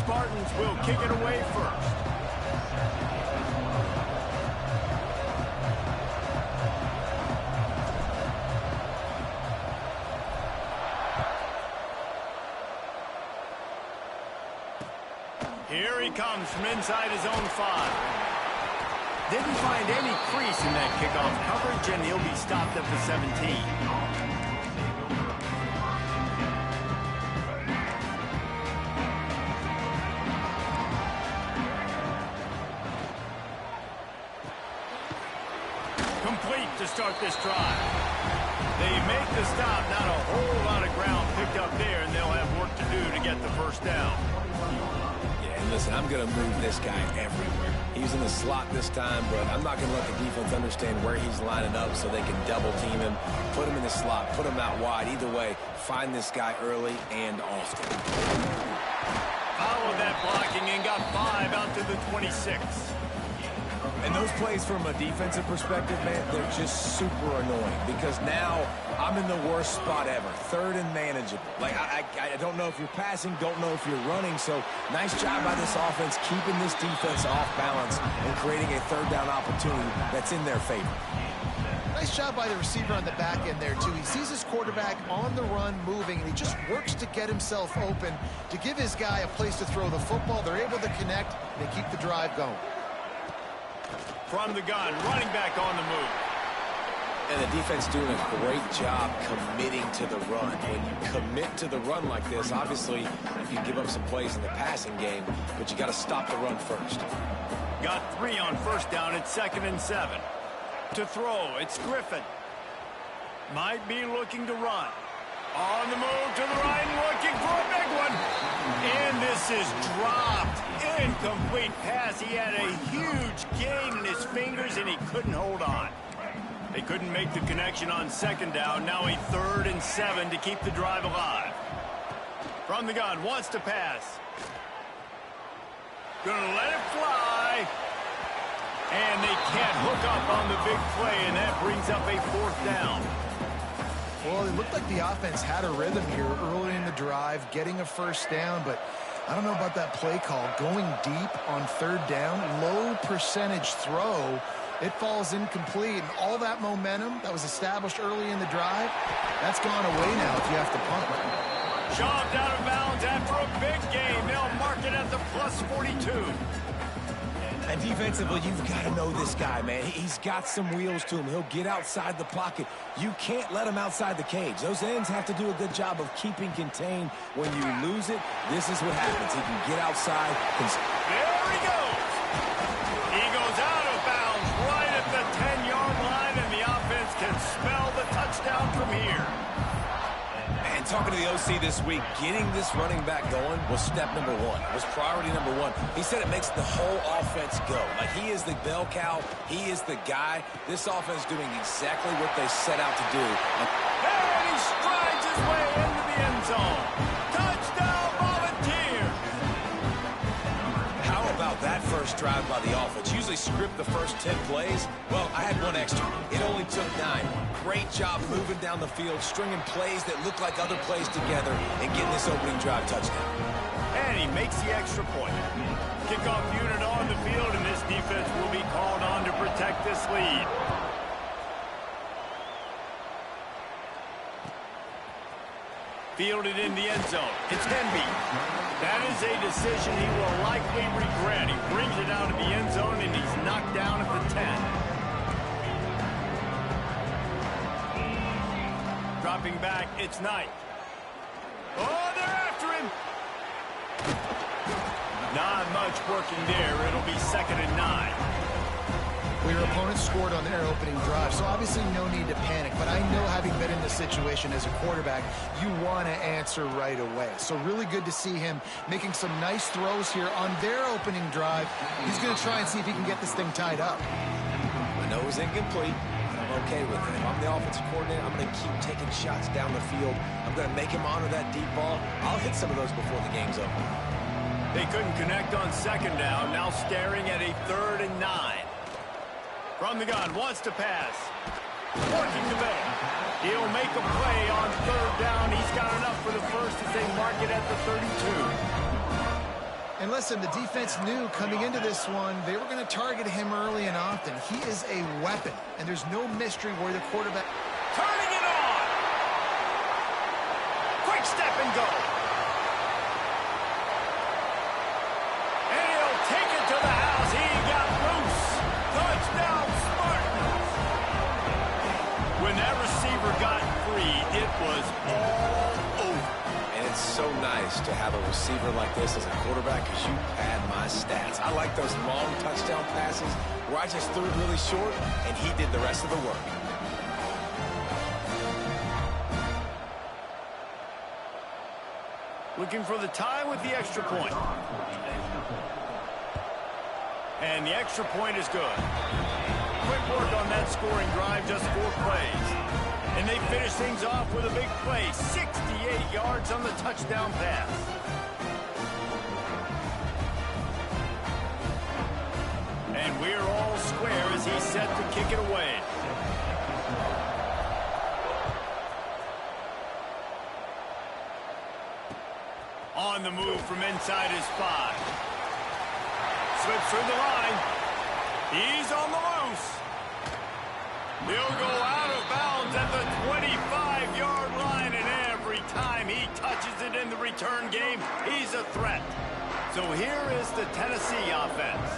Spartans will kick it away first. Here he comes from inside his own 5. Didn't find any crease in that kickoff coverage, and he'll be stopped at the 17. Complete to start this drive. They make the stop, not a whole lot of ground picked up there, and they'll have work to do to get the first down. Listen, I'm going to move this guy everywhere. He's in the slot this time, but I'm not going to let the defense understand where he's lining up so they can double team him, put him in the slot, put him out wide. Either way, find this guy early and often. Followed that blocking and got 5 out to the 26. And those plays from a defensive perspective, man, they're just super annoying because now I'm in the worst spot ever, third and manageable. Like, I don't know if you're passing, don't know if you're running, so nice job by this offense keeping this defense off balance and creating a third down opportunity that's in their favor. Nice job by the receiver on the back end there, too. He sees his quarterback on the run moving, and he just works to get himself open to give his guy a place to throw the football. They're able to connect, and they keep the drive going. From the gun, running back on the move. And the defense doing a great job committing to the run. When you commit to the run like this, obviously you give up some plays in the passing game, but you got to stop the run first. Got 3 on first down at 2nd and 7. To throw, it's Griffin. Might be looking to run. On the move to the right, looking for a big one. And this is dropped. Incomplete pass. He had a huge gain in his fingers, and he couldn't hold on. They couldn't make the connection on 2nd down. Now a 3rd and 7 to keep the drive alive. From the gun, wants to pass. Gonna let it fly. And they can't hook up on the big play, and that brings up a 4th down. Well, it looked like the offense had a rhythm here early in the drive, getting a first down, but I don't know about that play call. Going deep on 3rd down, low percentage throw. It falls incomplete, and all that momentum that was established early in the drive, that's gone away now if you have to punt it. Shoved out of bounds after a big game. They'll mark it at the plus 42. And defensively, you've got to know this guy, man. He's got some wheels to him. He'll get outside the pocket. You can't let him outside the cage. Those ends have to do a good job of keeping contained. When you lose it, this is what happens. He can get outside. There he goes. He goes out of bounds right at the 10-yard line, and the offense can smell the touchdown from here. And talking to the OC this week, getting this running back going was step number 1. It was priority number 1. He said it makes the whole offense go. Like, he is the bell cow. He is the guy. This offense doing exactly what they set out to do. And he strides his way into the end zone. Touchdown, Volunteers! How about that first drive by the offense? Usually script the first 10 plays. Well, I had one extra. It only took 9. Great job moving down the field, stringing plays that look like other plays together, and getting this opening drive touchdown. And he makes the extra point. Kickoff unit on the field, and this defense will be called on to protect this lead. Fielded in the end zone. It's Hemby. That is a decision he will likely regret. He brings it out of the end zone, and he's knocked down at the 10. Dropping back, it's Knight. Oh, they're after him. Not much working there. It'll be 2nd and 9. Well, your opponent scored on their opening drive, so obviously no need to panic. But I know, having been in this situation as a quarterback, you want to answer right away. So really good to see him making some nice throws here on their opening drive. He's going to try and see if he can get this thing tied up. I know it was incomplete. I'm okay with it. If I'm the offensive coordinator, I'm going to keep taking shots down the field. I'm going to make him honor that deep ball. I'll hit some of those before the game's over. They couldn't connect on 2nd down. Now staring at a 3rd and 9. From the gun, wants to pass. Working the middle. He'll make a play on 3rd down. He's got enough for the first as they mark it at the 32. And listen, the defense knew coming into this one, they were going to target him early and often. He is a weapon, and there's no mystery where the quarterback... Turning it on! Quick step and go! And he'll take it to the house. He got loose. Touchdown, Spartans! When that receiver got free, it was all over. And it's so nice to have a receiver like this as a quarterback because you pad my stats. I like those long touchdown passes where I just threw it really short and he did the rest of the work. Looking for the tie with the extra point. And the extra point is good. Quick work on that scoring drive, just 4 plays. And they finish things off with a big play, 68 yards on the touchdown pass. And we're all square as he's set to kick it away. On the move from inside his 5. Slips through the line. He's on the loose. He'll go out of bounds at the 25-yard line, and every time he touches it in the return game, he's a threat. So here is the Tennessee offense.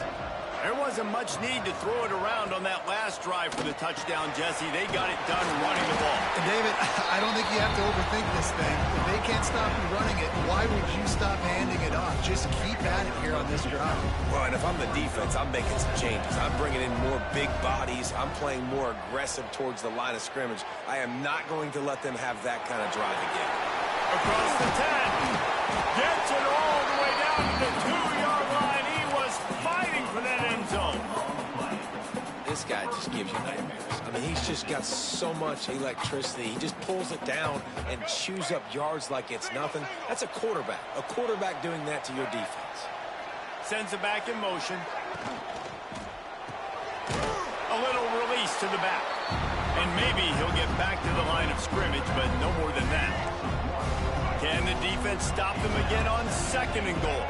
There wasn't much need to throw it around on that last drive for the touchdown, Jesse. They got it done running the ball. And David, I don't think you have to overthink this thing. If they can't stop you running it, why would you stop handing it off? Just keep at it here on this drive. Well, and if I'm the defense, I'm making some changes. I'm bringing in more big bodies. I'm playing more aggressive towards the line of scrimmage. I am not going to let them have that kind of drive again. Across the 10. Gets it all the way down to the 2-yard line. He was fighting for that end zone. This guy just gives you nightmares. I mean, he's just got so much electricity. He just pulls it down and chews up yards like it's nothing. That's a quarterback. A quarterback doing that to your defense. Sends it back in motion. A little release to the back. And maybe he'll get back to the line of scrimmage, but no more than that. Can the defense stop them again on 2nd and goal?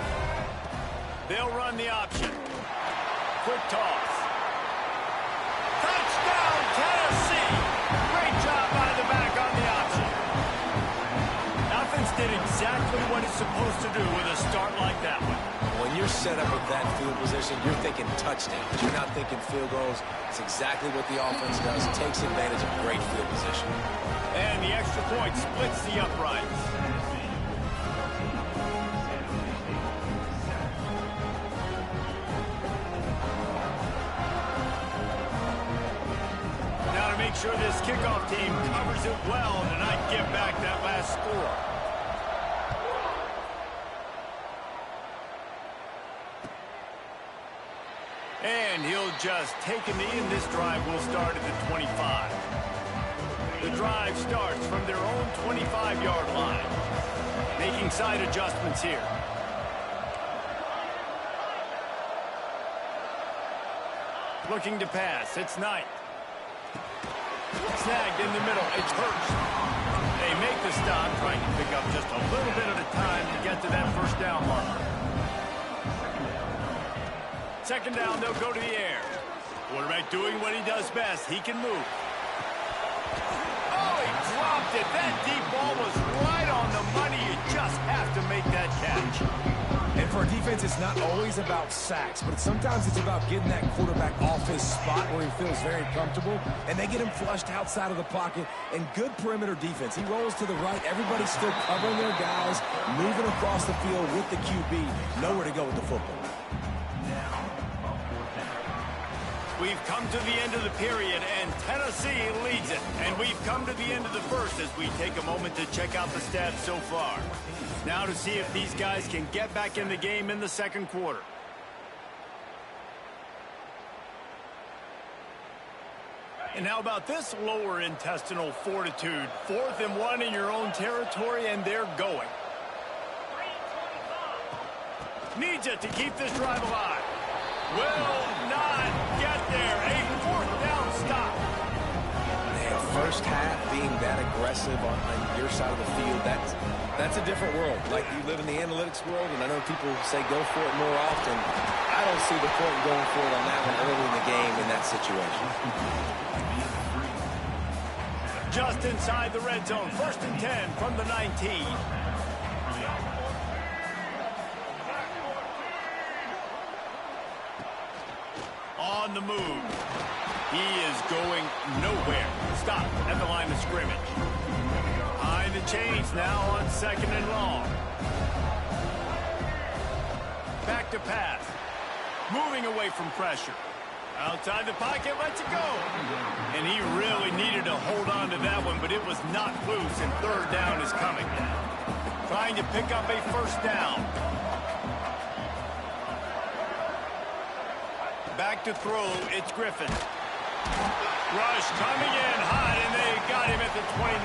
They'll run the option. Quick toss. Touchdown, Tennessee! Great job by the back on the option. Offense did exactly what it's supposed to do with a start like that one. When you're set up with that field position, you're thinking touchdowns. You're not thinking field goals. It's exactly what the offense does. It takes advantage of great field position. And the extra point splits the uprights. Now to make sure this kickoff team covers it well and not give back that last score. And he'll just take a knee, and this drive will start at the 25. The drive starts from their own 25-yard line. Making side adjustments here. Looking to pass. It's Knight. Snagged in the middle. It's Hurst. They make the stop, trying to pick up just a little bit at a time to get to that first down line. 2nd down, they'll go to the air. Quarterback doing what he does best. He can move. Oh, he dropped it. That deep ball was right on the money. You just have to make that catch. And for a defense, it's not always about sacks, but sometimes it's about getting that quarterback off his spot where he feels very comfortable, and they get him flushed outside of the pocket, and good perimeter defense. He rolls to the right. Everybody's still covering their guys, moving across the field with the QB. Nowhere to go with the football. We've come to the end of the period, and Tennessee leads it. And we've come to the end of the first as we take a moment to check out the stats so far. Now to see if these guys can get back in the game in the 2nd quarter. And how about this lower intestinal fortitude? 4th and 1 in your own territory, and they're going. Needs it to keep this drive alive. Will not get there. A 4th down stop. Man, 1st first half, being that aggressive on your side of the field, that's a different world. Like, you live in the analytics world, and I know people say go for it more often. I don't see the point in going for it on that one early in the game in that situation. Just inside the red zone, 1st and 10 from the 19. On the move. He is going nowhere. Stop at the line of scrimmage. Behind the chains now on 2nd and long. Back to pass. Moving away from pressure. Outside the pocket, lets it go. And he really needed to hold on to that one, but it was not loose, and 3rd down is coming. Trying to pick up a 1st down. Back to throw, it's Griffin. Rush coming in hot, and they got him at the 29.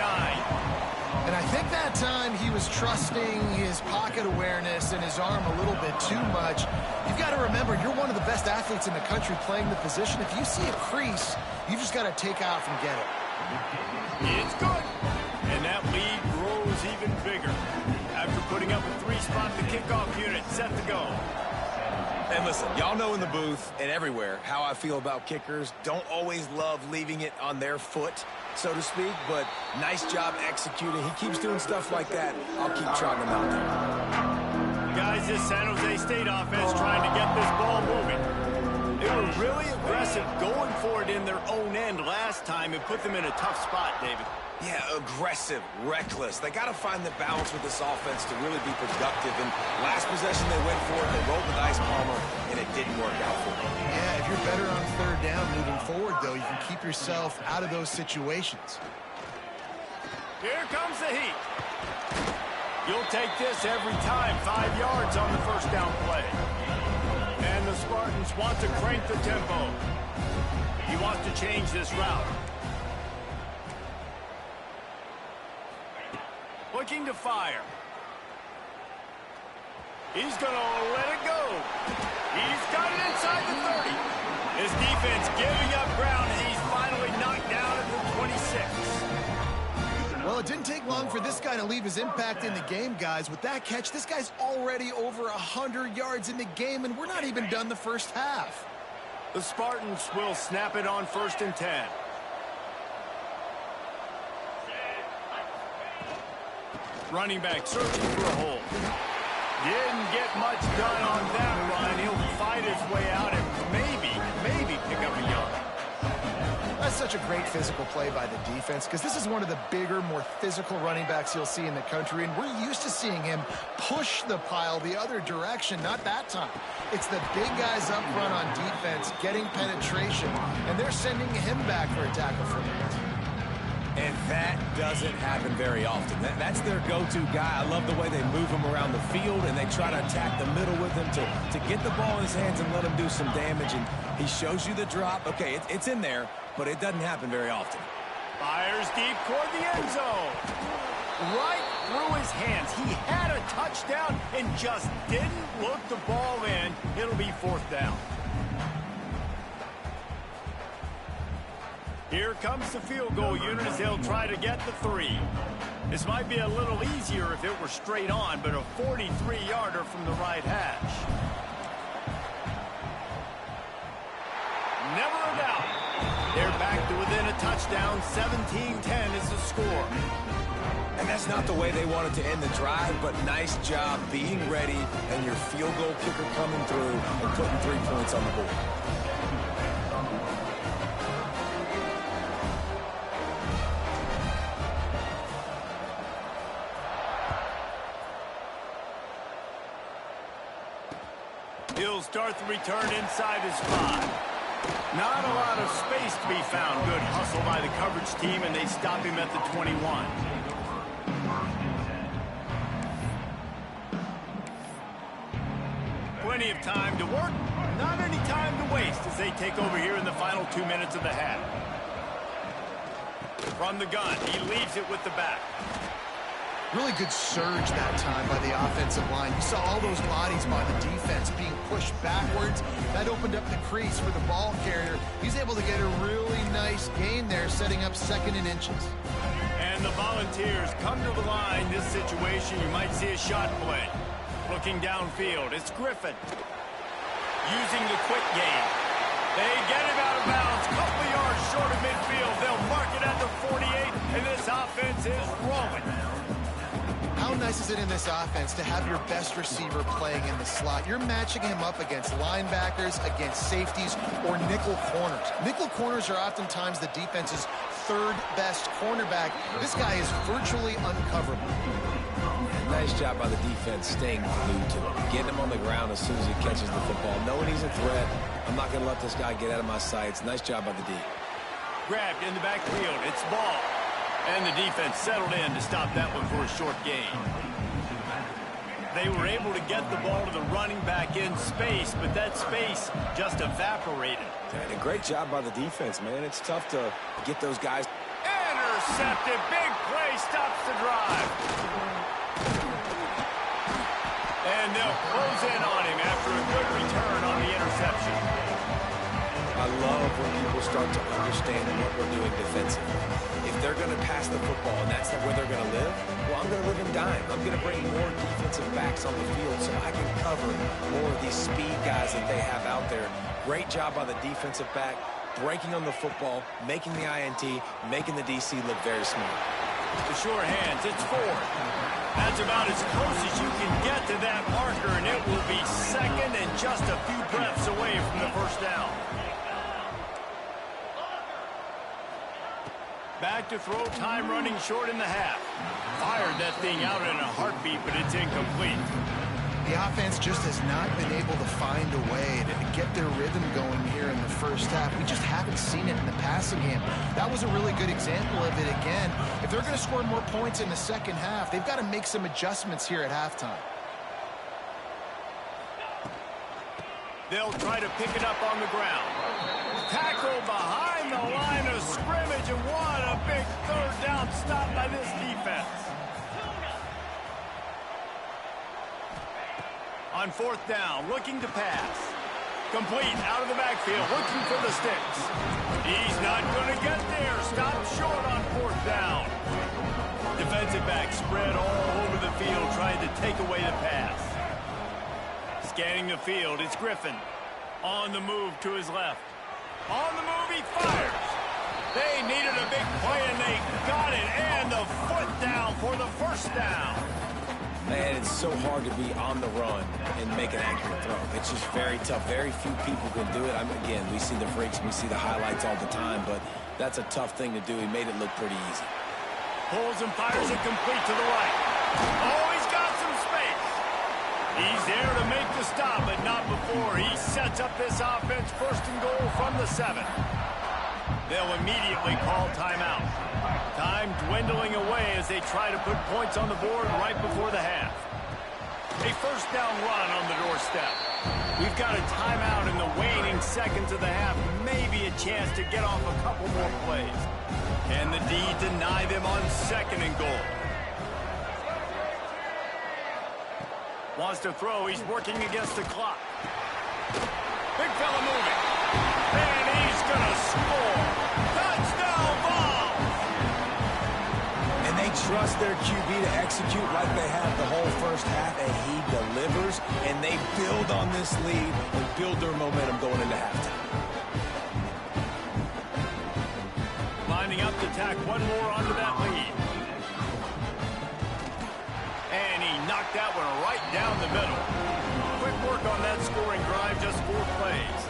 And I think that time he was trusting his pocket awareness and his arm a little bit too much. You've got to remember, you're one of the best athletes in the country playing the position. If you see a crease, you just got to take off and get it. It's good. And that lead grows even bigger. After putting up a 3-spot, the kickoff unit set to go. And listen, y'all know in the booth and everywhere how I feel about kickers. Don't always love leaving it on their foot, so to speak, but nice job executing. He keeps doing stuff like that. I'll keep trotting him out there. Guys, this San Jose State offense trying to get this ball moving. They were really aggressive going for it in their own end last time and put them in a tough spot, David. Yeah, aggressive, reckless. They got to find the balance with this offense to really be productive. And last possession they went for it, they rolled the dice, Palmer, and it didn't work out for them. Yeah, if you're better on 3rd down moving forward, though, you can keep yourself out of those situations. Here comes the heat. You'll take this every time. 5 yards on the 1st down play. And the Spartans want to crank the tempo. He wants to change this route. Looking to fire. He's going to let it go. He's got it inside the 30. His defense giving up ground, and he's finally knocked down at the 26. Well, it didn't take long for this guy to leave his impact in the game, guys. With that catch, this guy's already over 100 yards in the game, and we're not even done the 1st half. The Spartans will snap it on 1st and 10. Running back searching for a hole. Didn't get much done on that run. He'll fight his way out and maybe pick up a yard. That's such a great physical play by the defense because this is one of the bigger, more physical running backs you'll see in the country, and we're used to seeing him push the pile the other direction, not that time. It's the big guys up front on defense getting penetration, and they're sending him back for a tackle for him. And that doesn't happen very often. That's their go-to guy. I love the way they move him around the field, and they try to attack the middle with him to get the ball in his hands and let him do some damage. And he shows you the drop. Okay, it's in there, but it doesn't happen very often. Fires deep toward the end zone. Right through his hands. He had a touchdown and just didn't look the ball in. It'll be 4th down. Here comes the field goal unit as they'll try to get the 3. This might be a little easier if it were straight on, but a 43-yarder from the right hash. Never a doubt. They're back to within a touchdown. 17-10 is the score. And that's not the way they wanted to end the drive, but nice job being ready and your field goal kicker coming through and putting 3 points on the board. He'll start the return inside his 5. Not a lot of space to be found. Good hustle by the coverage team, and they stop him at the 21. Plenty of time to work, not any time to waste as they take over here in the final 2 minutes of the half. From the gun, he leaves it with the back. Really good surge that time by the offensive line. You saw all those bodies by the defense being pushed backwards. That opened up the crease for the ball carrier. He's able to get a really nice gain there, setting up 2nd and inches. And the Volunteers come to the line. This situation, you might see a shot play. Looking downfield, it's Griffin. Using the quick game. They get him out of bounds. Couple yards short of midfield. They'll mark it at the 48, and this offense is rolling. How nice is it in this offense to have your best receiver playing in the slot? You're matching him up against linebackers, against safeties, or nickel corners. Nickel corners are oftentimes the defense's 3rd best cornerback. This guy is virtually uncoverable. Nice job by the defense staying glued to him. Getting him on the ground as soon as he catches the football. Knowing he's a threat, I'm not going to let this guy get out of my sights. Nice job by the D. Grabbed in the backfield. It's ball. And the defense settled in to stop that one for a short gain. They were able to get the ball to the running back in space, but that space just evaporated. And a great job by the defense, man. It's tough to get those guys. Intercepted. Big play stops the drive. And they'll close in on him after a good return on the interception. I love when people start to understand what we're doing defensively. If they're going to pass the football and that's where they're going to live, well, I'm going to live in dime. I'm going to bring more defensive backs on the field so I can cover more of these speed guys that they have out there. Great job by the defensive back, breaking on the football, making the INT, making the DC look very smart. The sure hands, it's 4th. That's about as close as you can get to that marker, and it will be 2nd and just a few breaths away from the first down. Back to throw, time running short in the half. Fired that thing out in a heartbeat, but it's incomplete. The offense just has not been able to find a way to get their rhythm going here in the first half. We just haven't seen it in the passing game. That was a really good example of it again. If they're going to score more points in the second half, they've got to make some adjustments here at halftime. They'll try to pick it up on the ground. Tackle behind the line of scrimmage, and what a big 3rd down stop by this defense. On 4th down, looking to pass. Complete out of the backfield, looking for the sticks. He's not going to get there. Stop short on 4th down. Defensive back spread all over the field, trying to take away the pass. Scanning the field, it's Griffin. On the move to his left. On the move, he fires. They needed a big play, and they got it. And the foot down for the first down. Man, it's so hard to be on the run and make an accurate throw. It's just very tough. Very few people can do it. Again, we see the freaks, we see the highlights all the time, but that's a tough thing to do. He made it look pretty easy. Pulls and fires it complete to the right. Oh, he's got some space. He's there to make the stop, but not before. He sets up this offense 1st and goal from the 7. They'll immediately call timeout. Time dwindling away as they try to put points on the board right before the half. A 1st down run on the doorstep. We've got a timeout in the waning seconds of the half. Maybe a chance to get off a couple more plays. Can the D deny them on 2nd and goal? Wants to throw. He's working against the clock. Big fella moving. And he's going to score. Touchdown ball. And they trust their QB to execute like they have the whole first half, and he delivers, and they build on this lead and build their momentum going into halftime. Lining up to tack one more onto that lead. And he knocked that one right down the middle. Quick work on that scoring drive, just 4 plays.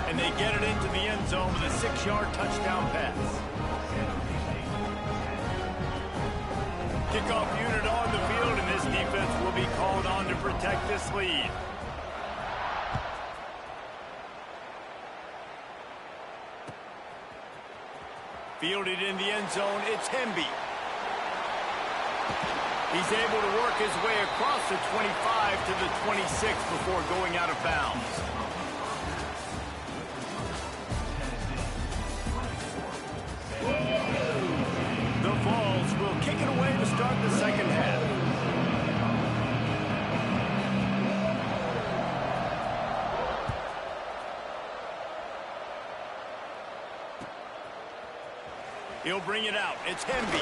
And they get it into the end zone with a 6-yard touchdown pass. Kickoff unit on the field, and this defense will be called on to protect this lead. Fielded in the end zone, it's Hemby. He's able to work his way across the 25 to the 26 before going out of bounds. The Vols will kick it away to start the second half. He'll bring it out. It's Hemby.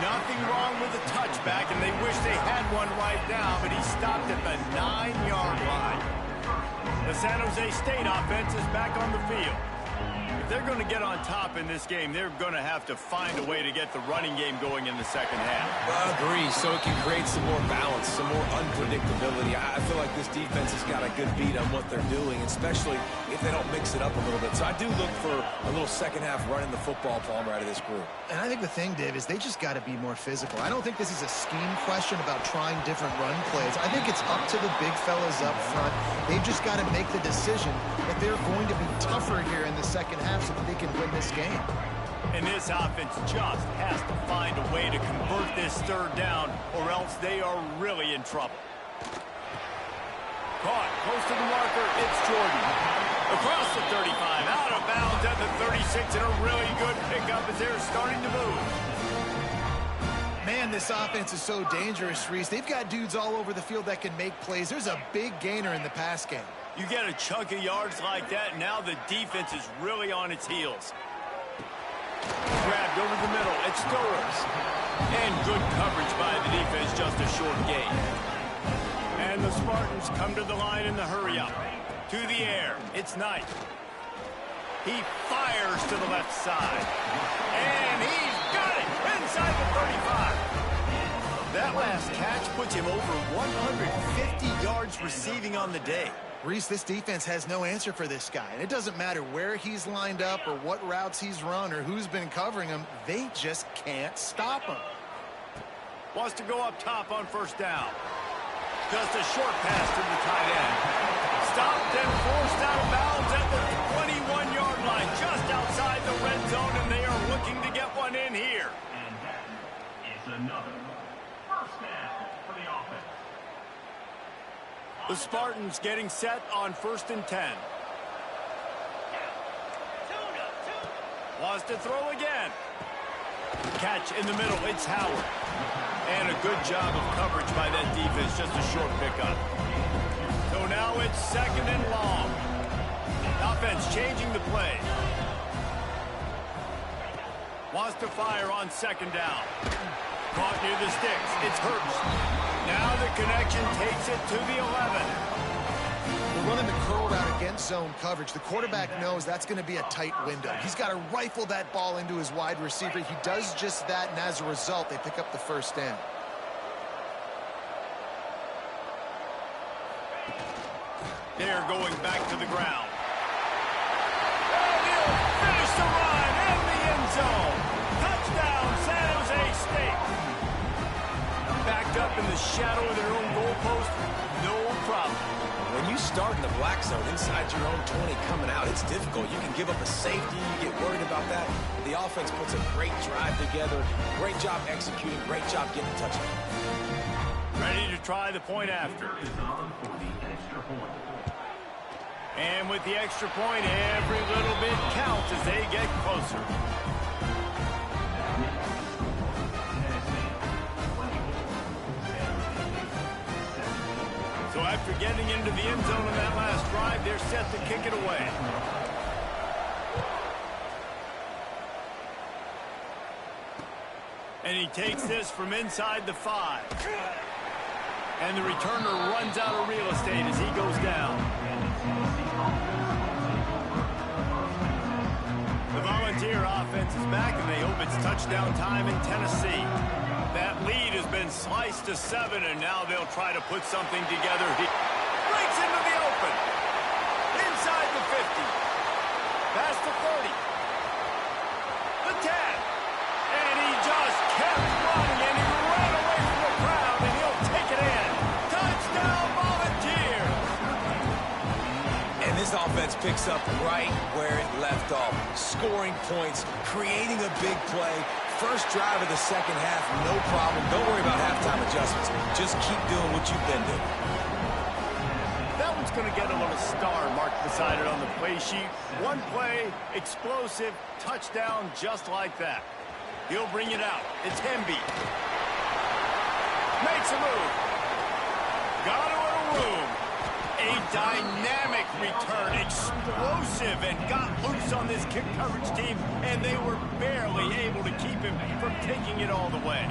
Nothing wrong with the touchback, and they wish they had one right now, but he stopped at the 9-yard line. The San Jose State offense is back on the field. If they're going to get on top in this game, they're going to have to find a way to get the running game going in the second half. I agree, so it can create some more balance, some more unpredictability. I feel like this defense has got a good beat on what they're doing, especially if they don't mix it up a little bit. So I do look for a little second half running the football, Palmer, out of this group. And I think the thing, Dave, is they just got to be more physical. I don't think this is a scheme question about trying different run plays. I think it's up to the big fellas up front. They've just got to make the decision that they're going to be tougher here in the second half so that they can win this game. And this offense just has to find a way to convert this third down, or else they are really in trouble. Caught close to the marker, it's Jordan. Across the 35, out of bounds at the 36, and a really good pickup as they're starting to move. Man, this offense is so dangerous, Reese. They've got dudes all over the field that can make plays. There's a big gainer in the pass game. You get a chunk of yards like that, now the defense is really on its heels. Grabbed over the middle, it's Stowers. And good coverage by the defense, just a short gain. And the Spartans come to the line in the hurry-up. To the air, it's Knight. He fires to the left side. And he's got it inside the 35. That last catch puts him over 150 yards receiving on the day. Reese, this defense has no answer for this guy. And it doesn't matter where he's lined up or what routes he's run or who's been covering him. They just can't stop him. Wants to go up top on first down. Just a short pass to the tight end. Stopped and forced out of bounds at the 21-yard line, just outside the red zone, and they are looking to get one in here. And that is another first down for the offense. The Spartans getting set on 1st and 10. Wants to throw again. Catch in the middle, it's Howard. And a good job of coverage by that defense, just a short pickup. So now it's 2nd and long. Offense changing the play. Wants to fire on 2nd down. Caught near the sticks, it's Hurst. Now the connection takes it to the 11. We're running the curl route against zone coverage. The quarterback knows that's going to be a tight window. He's got to rifle that ball into his wide receiver. He does just that, and as a result, they pick up the first down. They're going back to the ground. And he'll finish the run in the end zone. Touchdown, San Jose State. Backed up in the shadow of their own goalpost, no problem. When you start in the black zone inside your own 20 coming out, it's difficult. You can give up a safety. You get worried about that. The offense puts a great drive together. Great job executing. Great job getting a touchdown. Ready to try the point after. And with the extra point, every little bit counts as they get closer. So after getting into the end zone on that last drive, they're set to kick it away. And he takes this from inside the 5. And the returner runs out of real estate as he goes down. The Volunteer offense is back, and they hope it's touchdown time in Tennessee. That lead has been sliced to 7, and now they'll try to put something together. He breaks into the open. Inside the 50. Past the 30. The 10. And he just kept running, and he ran away from the crowd, and he'll take it in. Touchdown, Volunteers! And this offense picks up right where it left off. Scoring points, creating a big play. First drive of the second half, no problem. Don't worry about halftime adjustments. Just keep doing what you've been doing. That one's going to get a little star marked beside it on the play sheet. One play, explosive, touchdown just like that. He'll bring it out. It's Hemby. Makes a move. Got a little room. A dynamic return, explosive, and got loose on this kick coverage team, and they were barely able to keep him from taking it all the way.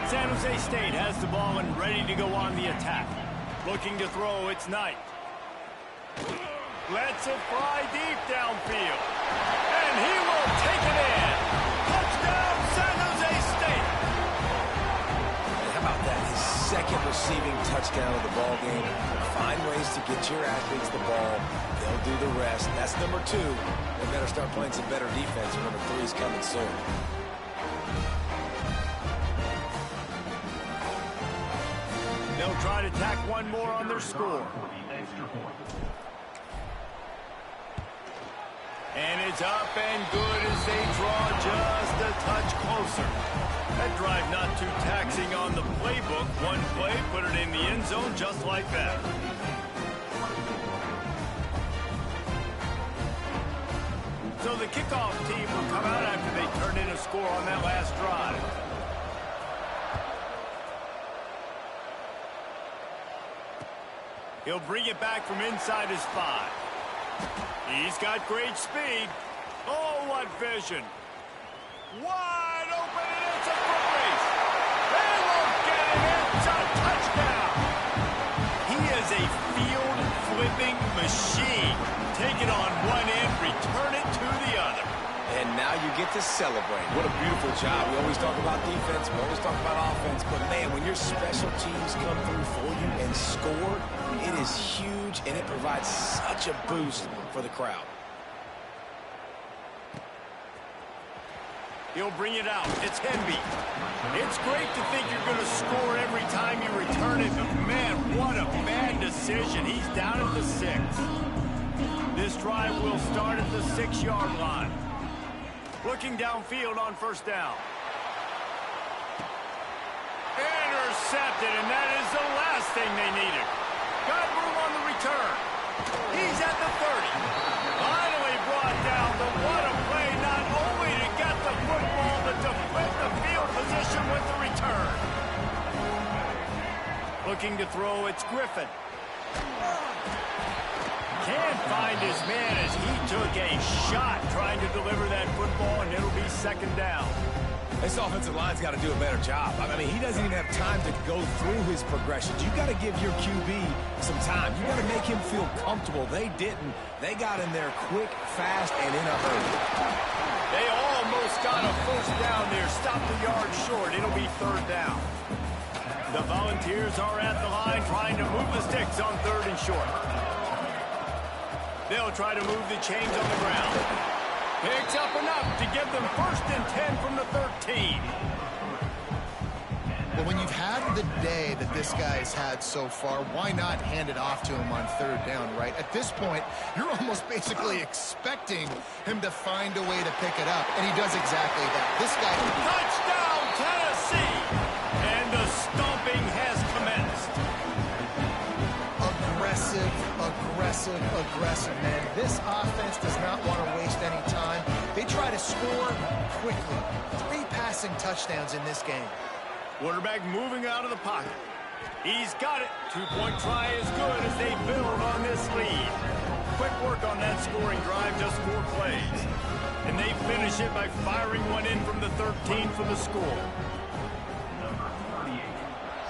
San Jose State has the ball and ready to go on the attack. Looking to throw, it's Knight. Lets it fly deep downfield. And he will take it in. Touchdown, San Jose State. And how about that? His second receiving touchdown of the ball game. Find ways to get your athletes the ball. They'll do the rest. That's number 2. They better start playing some better defense. Number 3 is coming soon. They'll try to tack one more on their score. And it's up and good as they draw just a touch closer. That drive not too taxing on the playbook. One play, put it in the end zone just like that. So the kickoff team will come out after they turn in a score on that last drive. He'll bring it back from inside his 5. He's got great speed. Oh, what vision. Wide open, and it's a foot race. They won't get it. It's a touchdown. He is a field-flipping machine. Take it on one end, return it to the other. And now you get to celebrate. What a beautiful job. We always talk about defense, we always talk about offense, but man, when your special teams come through for you and score, it is huge, and it provides such a boost for the crowd. He'll bring it out. It's Hemby. It's great to think you're going to score every time you return it, but man, what a bad decision. He's down at the 6. This drive will start at the 6-yard line. Looking downfield on first down. Intercepted, and that is the last thing they needed. Got room on the return. He's at the 30. Finally brought down, but what a play, not only to get the football, but to flip the field position with the return. Looking to throw, it's Griffin. Can't find his man as he took a shot trying to deliver that football, and it'll be second down. This offensive line's got to do a better job. I mean, he doesn't even have time to go through his progressions. You got to give your QB some time. You got to make him feel comfortable. They didn't. They got in there quick, fast, and in a hurry. They almost got a first down there. Stopped a yard short. It'll be third down. The Volunteers are at the line trying to move the sticks on 3rd and short. They'll try to move the chains on the ground. Picks up enough to give them 1st and 10 from the 13. Well, when you've had the day that this guy's had so far, why not hand it off to him on 3rd down, right? At this point, you're almost basically expecting him to find a way to pick it up, and he does exactly that. This guy... Touchdown, Tennessee! And the stomping has commenced. Aggressive, man. This offense does not want to waste any time. They try to score quickly. 3 passing touchdowns in this game. Quarterback moving out of the pocket. He's got it. 2-point try is good as they build on this lead. Quick work on that scoring drive, just 4 plays. And they finish it by firing one in from the 13 for the score. Number 38,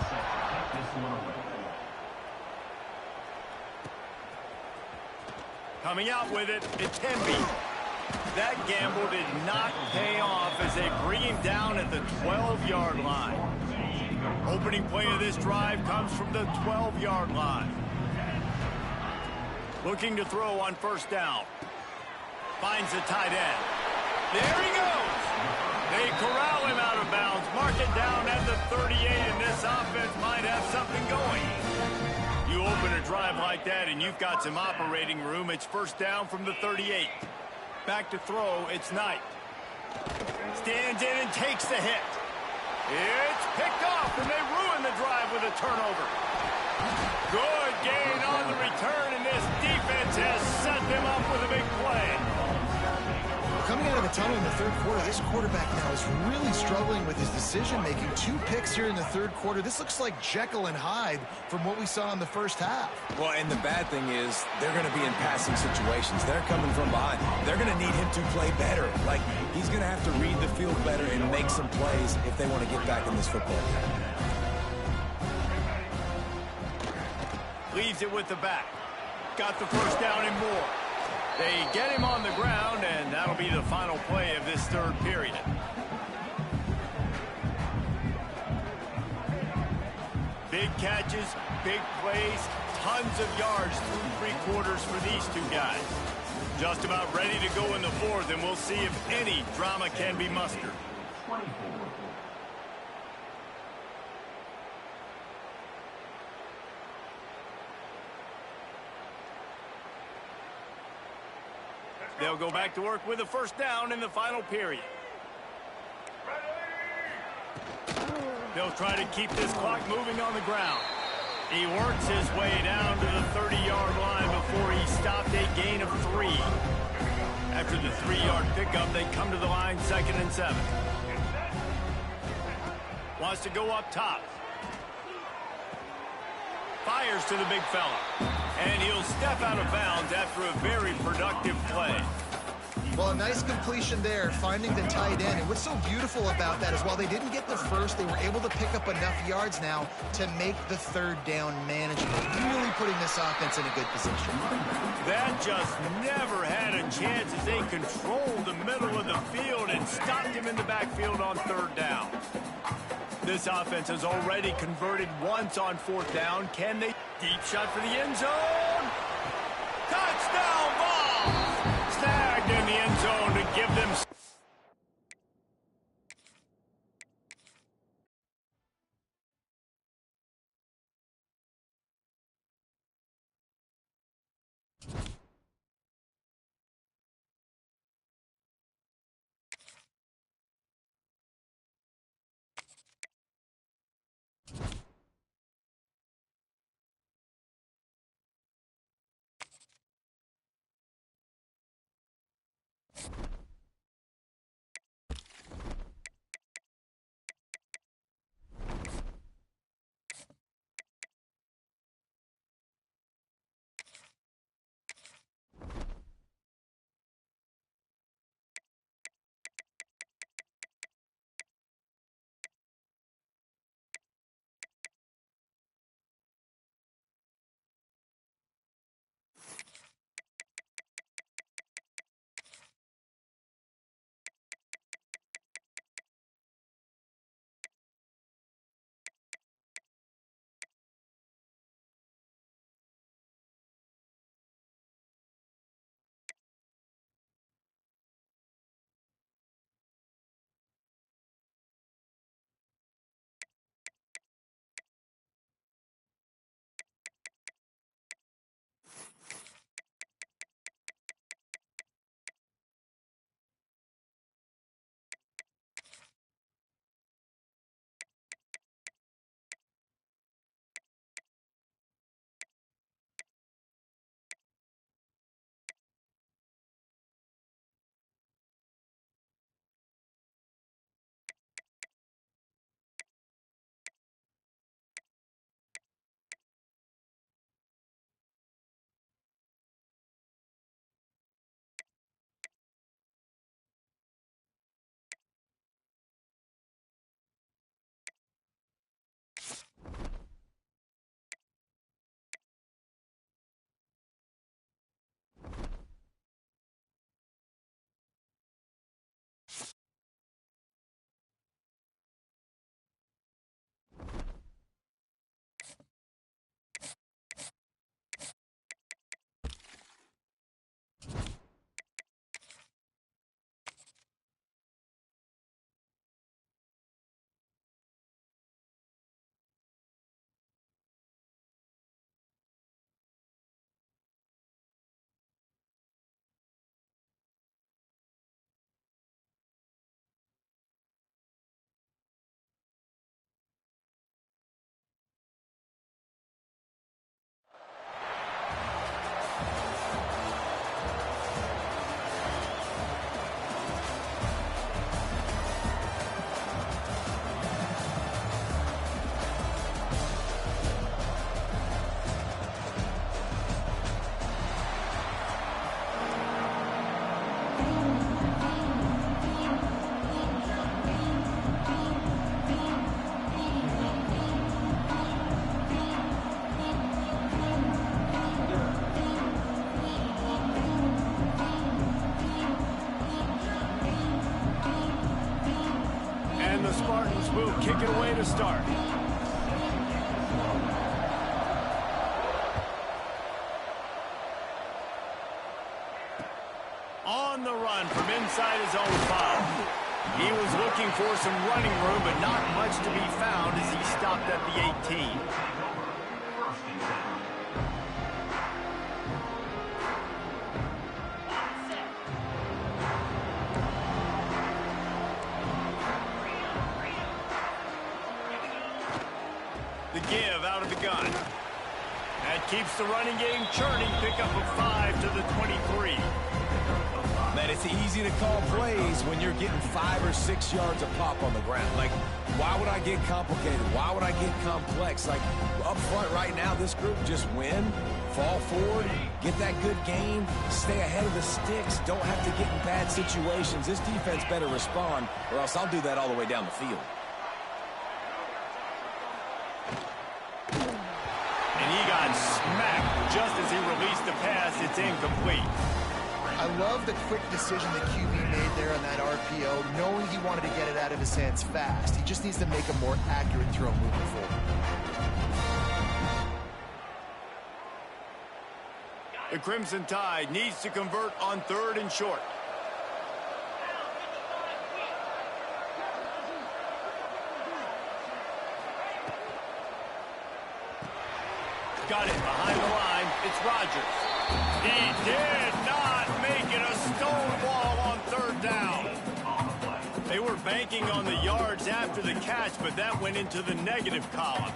set to take this one away. Coming out with it, it's Hemby. That gamble did not pay off as they bring him down at the 12-yard line. Opening play of this drive comes from the 12-yard line. Looking to throw on first down. Finds the tight end. There he goes. They corral him out of bounds. Mark it down at the 38, and this offense might have something going. You open a drive like that, and you've got some operating room. It's first down from the 38. Back to throw, it's Knight. Stands in and takes the hit. It's picked off, and they ruin the drive with a turnover. Good gain on the return, and this defense has set them up with a big play. Coming out of a tunnel in the third quarter. This quarterback now is really struggling with his decision-making. 2 picks here in the third quarter. This looks like Jekyll and Hyde from what we saw in the first half. Well, and the bad thing is they're going to be in passing situations. They're coming from behind. They're going to need him to play better. Like, he's going to have to read the field better and make some plays if they want to get back in this football game. Leaves it with the back. Got the first down and more. They get him on the ground, and that'll be the final play of this third period. Big catches, big plays, tons of yards through 3 quarters for these 2 guys. Just about ready to go in the fourth, and we'll see if any drama can be mustered. 24. They'll go back to work with a first down in the final period. They'll try to keep this clock moving on the ground. He works his way down to the 30-yard line before he stopped a gain of 3. After the 3-yard pickup, they come to the line 2nd and 7. Wants to go up top. Fires to the big fella. And he'll step out of bounds after a very productive play. Well, a nice completion there, finding the tight end. And what's so beautiful about that is while they didn't get the first, they were able to pick up enough yards now to make the third down manageable. Really putting this offense in a good position. That just never had a chance as they controlled the middle of the field and stopped him in the backfield on 3rd down. This offense has already converted once on 4th down. Can they? Deep shot for the end zone. Touchdown ball! Snagged in the end zone to give them kick it away to start. On the run from inside his own 5. He was looking for some running room, but not much to be found as he stopped at the 18. The give out of the gun. That keeps the running game churning. Pick up a 5 to the 23. Man, it's easy to call plays when you're getting 5 or 6 yards a pop on the ground. Like, why would I get complicated? Why would I get complex? Like, up front right now, this group just win, fall forward, get that good gain, stay ahead of the sticks, don't have to get in bad situations. This defense better respond, or else I'll do that all the way down the field. And he got smacked just as he released the pass. It's incomplete. I love the quick decision that QB made there on that RPO, knowing he wanted to get it out of his hands fast. He just needs to make a more accurate throw moving forward. The Crimson Tide needs to convert on 3rd and short. Got it behind the line. It's Rodgers. He did not make it a stonewall on 3rd down. They were banking on the yards after the catch, but that went into the negative column.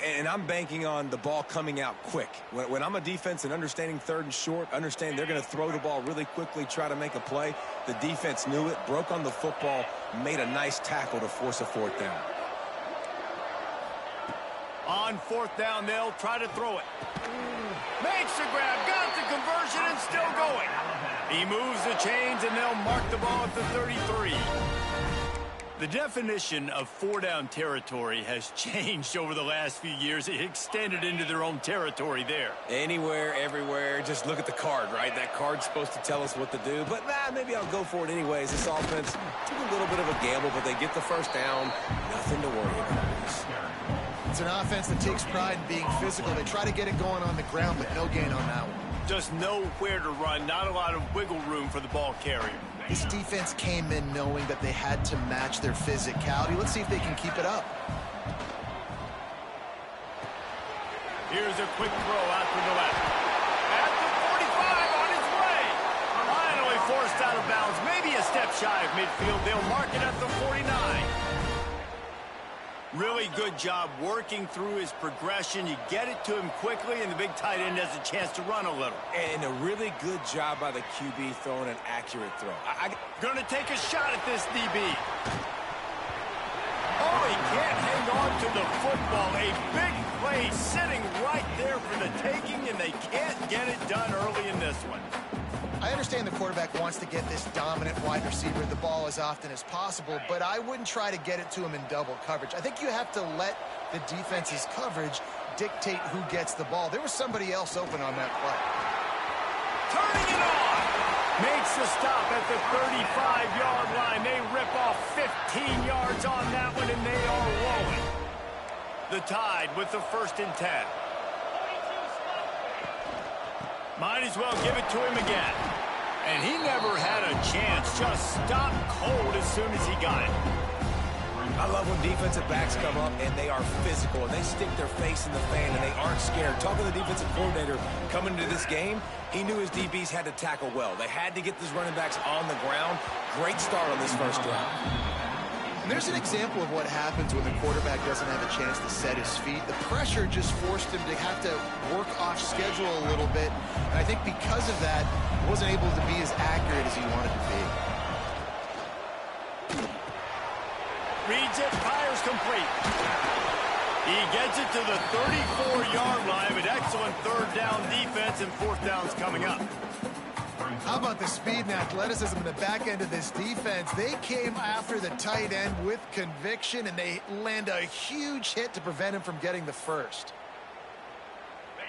And I'm banking on the ball coming out quick. When I'm a defense and understanding 3rd and short, understand they're going to throw the ball really quickly, try to make a play. The defense knew it, broke on the football, made a nice tackle to force a 4th down. On 4th down, they'll try to throw it. Makes the grab, got the conversion, and still going. He moves the chains, and they'll mark the ball at the 33. The definition of 4-down territory has changed over the last few years. It extended into their own territory there. Anywhere, everywhere, just look at the card, right? That card's supposed to tell us what to do, but maybe I'll go for it anyways. This offense took a little bit of a gamble, but they get the 1st down. Nothing to worry about. It's an offense that takes pride in being physical. They try to get it going on the ground, but no gain on that one. Just nowhere to run, not a lot of wiggle room for the ball carrier. This defense came in knowing that they had to match their physicality. Let's see if they can keep it up. Here's a quick throw out to the left. At the 45 on its way. Finally forced out of bounds. Maybe a step shy of midfield. They'll mark it at the 49. Really good job working through his progression. You get it to him quickly, and the big tight end has a chance to run a little. And a really good job by the QB throwing an accurate throw. Going to take a shot at this DB. Oh, he can't hang on to the football. A big play sitting right there for the taking, and they can't get it done early in this one. I understand the quarterback wants to get this dominant wide receiver the ball as often as possible, but I wouldn't try to get it to him in double coverage. I think you have to let the defense's coverage dictate who gets the ball. There was somebody else open on that play. Turning it on. Makes the stop at the 35-yard line. They rip off 15 yards on that one, and they are rolling. The Tide with the 1st and 10. Might as well give it to him again. And he never had a chance. Just stopped cold as soon as he got it. I love when defensive backs come up and they are physical and they stick their face in the fan and they aren't scared. Talking to the defensive coordinator coming into this game, he knew his DBs had to tackle well. They had to get these running backs on the ground. Great start on this 1st drive. And there's an example of what happens when the quarterback doesn't have a chance to set his feet. The pressure just forced him to have to work off schedule a little bit. And I think because of that, he wasn't able to be as accurate as he wanted to be. Reads it, fires complete. He gets it to the 34-yard line, but excellent 3rd down defense, and 4th down's coming up. How about the speed and athleticism in the back end of this defense? They came after the tight end with conviction, and they land a huge hit to prevent him from getting the 1st.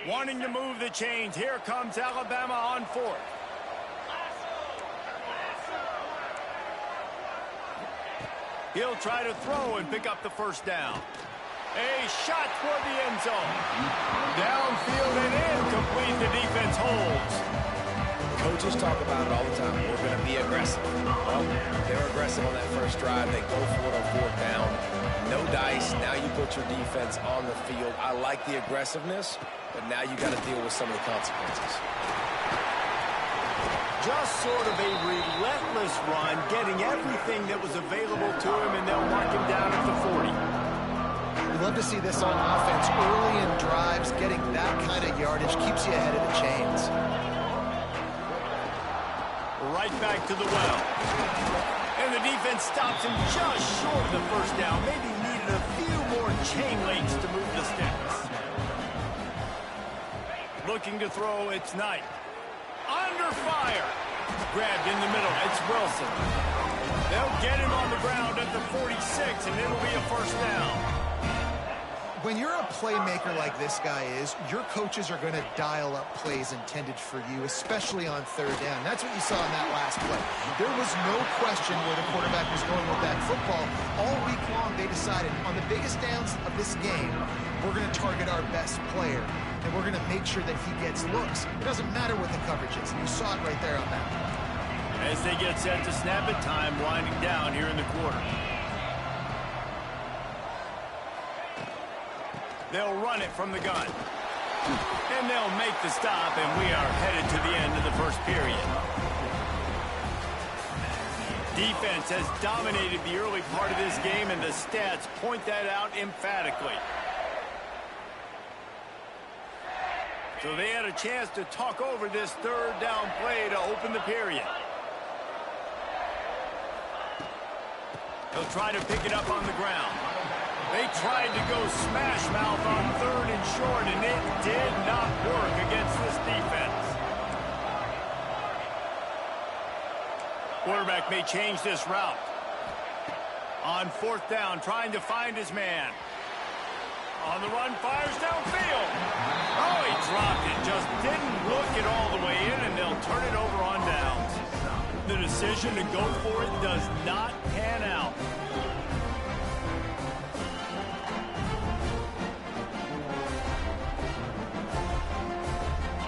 Wanting to move the chains. Here comes Alabama on 4th. He'll try to throw and pick up the first down. A shot toward the end zone. Downfield and incomplete. The defense holds. Coaches talk about it all the time. We're going to be aggressive. Well, they were aggressive on that first drive. They go for it on fourth down. No dice. Now you put your defense on the field. I like the aggressiveness, but now you got to deal with some of the consequences. Just sort of a relentless run, getting everything that was available to him, and they'll mark him down at the 40. We love to see this on offense early in drives. Getting that kind of yardage keeps you ahead of the chains. Right back to the well. And the defense stops him just short of the first down. Maybe needed a few more chain links to move the sticks. Looking to throw, it's Knight. Under fire. Grabbed in the middle. It's Wilson. They'll get him on the ground at the 46, and it'll be a first down. When you're a playmaker like this guy is, your coaches are going to dial up plays intended for you, especially on third down. That's what you saw in that last play. There was no question where the quarterback was going with that football. All week long, they decided on the biggest downs of this game, we're going to target our best player, and we're going to make sure that he gets looks. It doesn't matter what the coverage is, and you saw it right there on that play. As they get set to snap it, time winding down here in the quarter. They'll run it from the gun. And they'll make the stop, and we are headed to the end of the first period. Defense has dominated the early part of this game, and the stats point that out emphatically. So they had a chance to talk over this third down play to open the period. They'll try to pick it up on the ground. They tried to go smash mouth on third and short, and it did not work against this defense. Quarterback may change this route. On fourth down, trying to find his man. On the run, fires downfield. Oh, he dropped it. Just didn't look it all the way in, and they'll turn it over on downs. The decision to go for it does not pan out.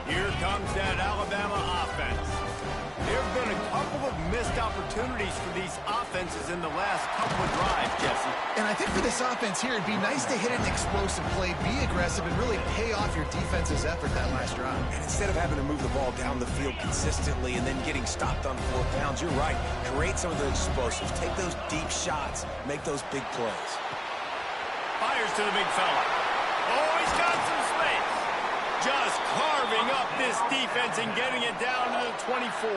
Here comes that Alabama offense. There have been a couple of missed opportunities for these offenses in the last couple of drives, Jesse. And I think for this offense here, it'd be nice to hit an explosive play, be aggressive, and really pay off your defense's effort that last drive. And instead of having to move the ball down the field consistently and then getting stopped on fourth downs, you're right. Create some of the explosives. Take those deep shots. Make those big plays. Fires to the big fella. Oh, he's got some space. Just carving up this defense and getting it down to the 24.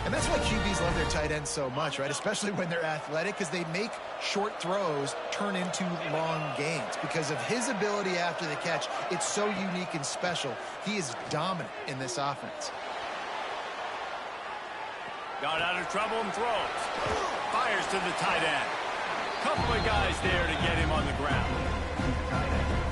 And that's why QBs love their tight ends so much, right? Especially when they're athletic, because they make short throws turn into long gains. Because of his ability after the catch, it's so unique and special. He is dominant in this offense. Got out of trouble and throws. Fires to the tight end. Couple of guys there to get him on the ground.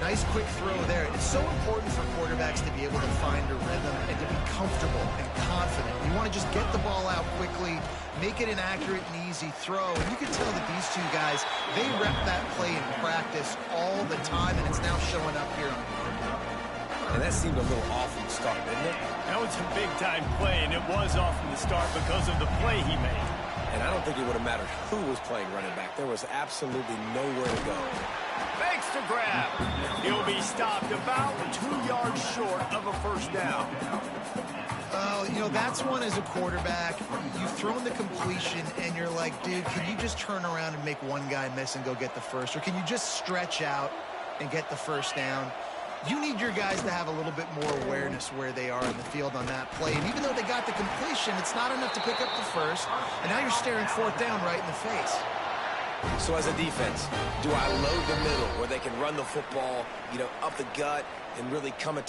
Nice quick throw there. It's so important for quarterbacks to be able to find a rhythm and to be comfortable and confident. You want to just get the ball out quickly, make it an accurate and easy throw. And you can tell that these two guys, they rep that play in practice all the time, and it's now showing up here on the field. And that seemed a little off from the start, didn't it? That was a big-time play, and it was off from the start because of the play he made. And I don't think it would have mattered who was playing running back. There was absolutely nowhere to go. Makes the grab. He'll be stopped about 2 yards short of a first down. You know, that's one as a quarterback. You've thrown the completion, and you're like, dude, can you just turn around and make one guy miss and go get the first? Or can you just stretch out and get the first down? You need your guys to have a little bit more awareness where they are in the field on that play. And even though they got the completion, it's not enough to pick up the first. And now you're staring fourth down right in the face. So as a defense, do I load the middle where they can run the football, you know, up the gut and really come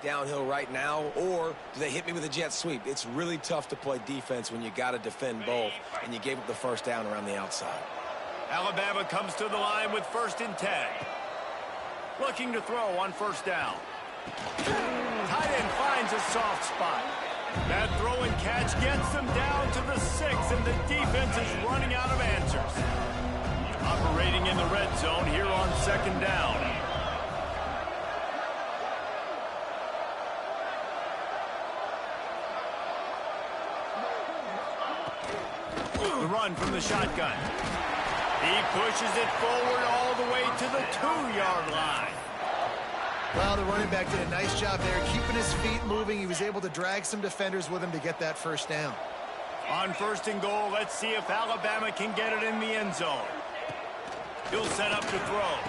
downhill right now? Or do they hit me with a jet sweep? It's really tough to play defense when you got to defend both, and you gave up the first down around the outside. Alabama comes to the line with 1st and 10. Looking to throw on first down. Tight end finds a soft spot. That throw and catch gets them down to the 6, and the defense is running out of answers. Operating in the red zone here on 2nd down. The run from the shotgun. He pushes it forward all the way to the 2-yard line. Well, the running back did a nice job there, keeping his feet moving. He was able to drag some defenders with him to get that first down. On 1st and goal, let's see if Alabama can get it in the end zone. He'll set up to throw.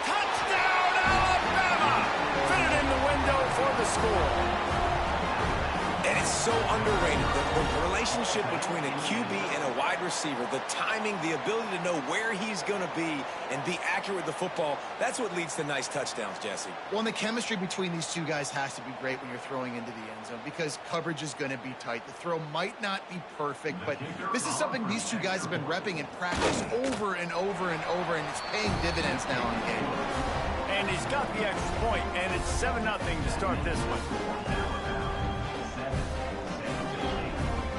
Touchdown, Alabama! Fit it in the window for the score. And it's so underrated. The relationship between a QB and a wide receiver, the timing, the ability to know where he's going to be and be accurate with the football, that's what leads to nice touchdowns, Jesse. Well, and the chemistry between these two guys has to be great when you're throwing into the end zone because coverage is going to be tight. The throw might not be perfect, but this is something these two guys have been repping in practice over and over and over, and it's paying dividends now in the game. And he's got the extra point, and it's 7-0 to start this one.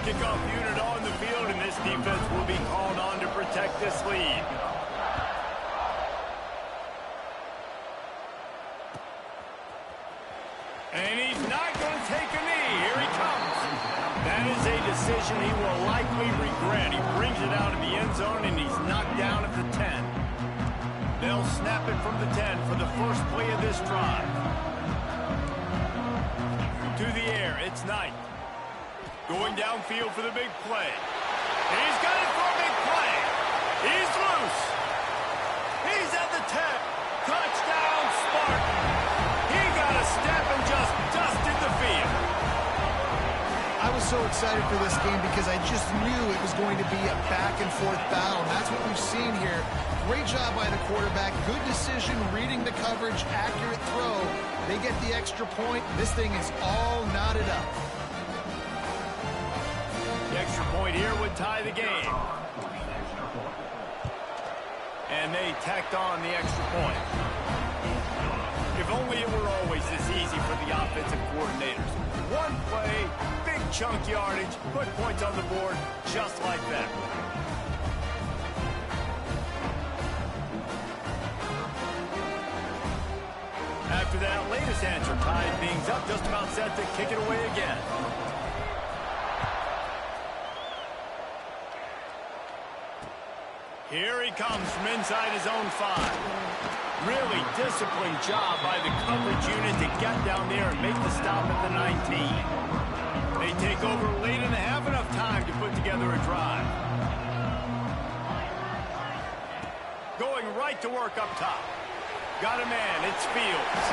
Kickoff unit on the field, and this defense will be called on to protect this lead. And he's not going to take a knee. Here he comes. That is a decision he will likely regret. He brings it out of the end zone, and he's knocked down at the 10. They'll snap it from the 10 for the first play of this drive. To the air, it's Knight. Going downfield for the big play. He's got it for a big play. He's loose. He's at the 10. Touchdown, Spartan. He got a step and just dusted the field. I was so excited for this game because I just knew it was going to be a back-and-forth battle, and that's what we've seen here. Great job by the quarterback. Good decision, reading the coverage, accurate throw. They get the extra point. This thing is all knotted up. The extra point here would tie the game. And they tacked on the extra point. If only it were always this easy for the offensive coordinators. One play, big chunk yardage, put points on the board just like that. After that latest answer tied things up, just about set to kick it away again. Here he comes from inside his own 5. Really disciplined job by the coverage unit to get down there and make the stop at the 19. They take over late and have enough time to put together a drive. Going right to work up top. Got a man, it's Fields.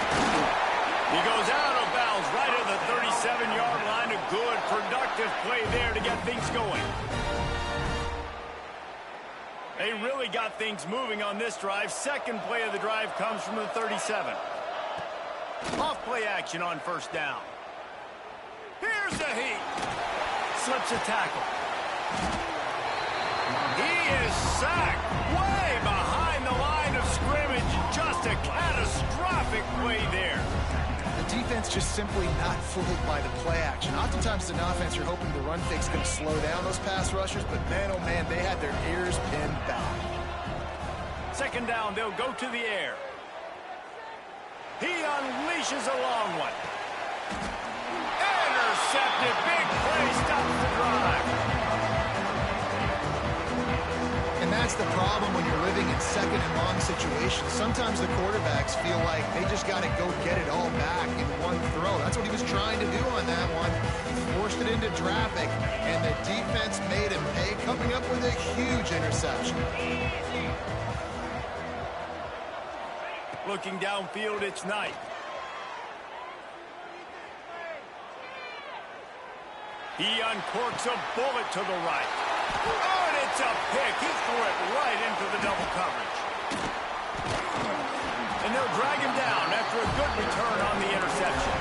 He goes out of bounds right at the 37-yard line. A good, productive play there to get things going. They really got things moving on this drive. Second play of the drive comes from the 37. Off play action on 1st down. Here's the heat. Slips a tackle. He is sacked way behind the line of scrimmage. Just a catastrophic play there. The defense just simply not fooled by the play action. Oftentimes, an offense, you're hoping the run fake's going to slow down those pass rushers, but man, oh man, they had their ears pinned back. 2nd down, they'll go to the air. He unleashes a long one. Intercepted, big play, stops the drive. And that's the problem when you're living in 2nd and long situations. Sometimes the quarterbacks feel like they just got to go get it all back in one throw. That's what he was trying to do on that one. He forced it into traffic, and the defense made him pay, coming up with a huge interception. Looking downfield, it's Knight. He uncorks a bullet to the right. Oh, and it's a pick. He threw it right into the double coverage. And they'll drag him down after a good return on the interception.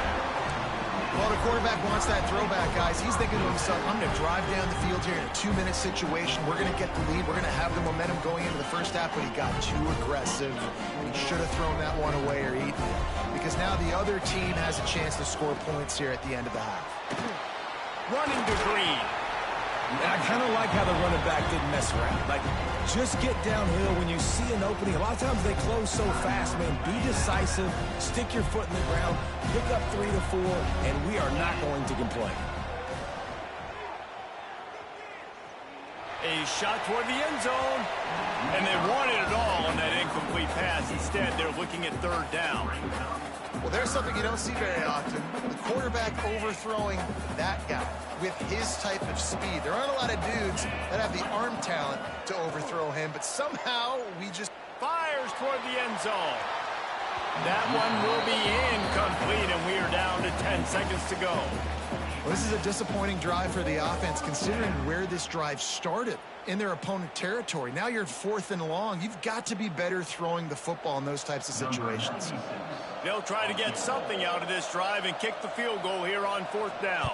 Well, the quarterback wants that throwback, guys. He's thinking to himself, I'm going to drive down the field here in a 2-minute situation. We're going to get the lead. We're going to have the momentum going into the first half, but he got too aggressive. He should have thrown that one away or eaten it, because now the other team has a chance to score points here at the end of the half. Running to Green. And I kind of like how the running back didn't mess around. Like, just get downhill when you see an opening. A lot of times they close so fast, man. Be decisive, stick your foot in the ground, pick up 3 to 4, and we are not going to complain. A shot toward the end zone. And they wanted it all on that incomplete pass. Instead, they're looking at third down. Well, there's something you don't see very often. The quarterback overthrowing that guy with his type of speed. There aren't a lot of dudes that have the arm talent to overthrow him, but somehow we just... Fires toward the end zone. That one will be incomplete, and we are down to 10 seconds to go. Well, this is a disappointing drive for the offense, considering where this drive started, in their opponent territory. Now you're 4th and long. You've got to be better throwing the football in those types of situations. They'll try to get something out of this drive and kick the field goal here on 4th down.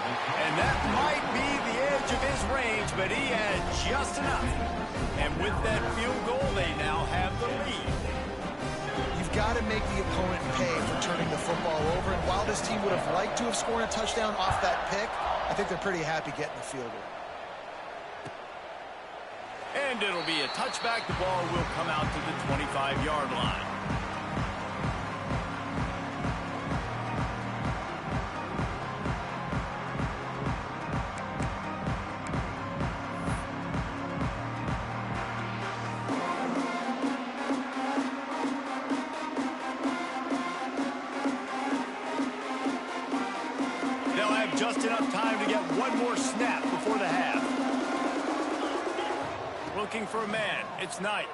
And that might be the edge of his range, but he had just enough. And with that field goal, they now have the lead. You've got to make the opponent pay for turning the football over. And while this team would have liked to have scored a touchdown off that pick, I think they're pretty happy getting the field goal. And it'll be a touchback. The ball will come out to the 25-yard line. They'll have just enough time to get one more snap before the half. Looking for a man. It's Knight.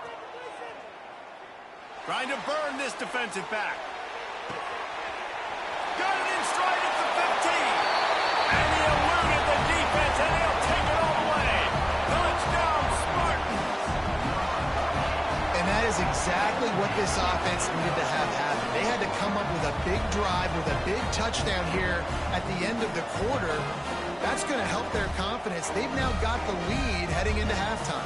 Trying to burn this defensive back. Got it in stride at the 15. And he eluded the defense, and he'll take it all the way. Touchdown, Spartans. And that is exactly what this offense needed to have happen. They had to come up with a big drive with a big touchdown here at the end of the quarter. That's going to help their confidence. They've now got the lead heading into halftime.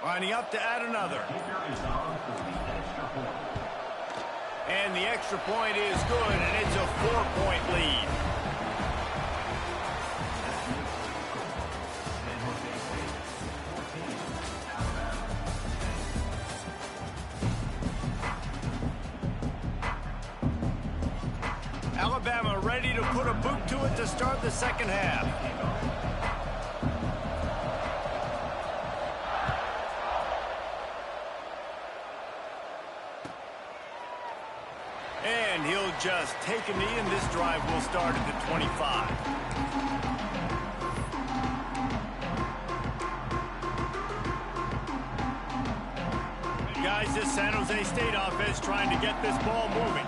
Lining up to add another. And the extra point is good, and it's a 4-point lead. Alabama ready to put a boot to it to start the second half. And he'll just take a knee, and this drive will start at the 25. Guys, this San Jose State offense trying to get this ball moving.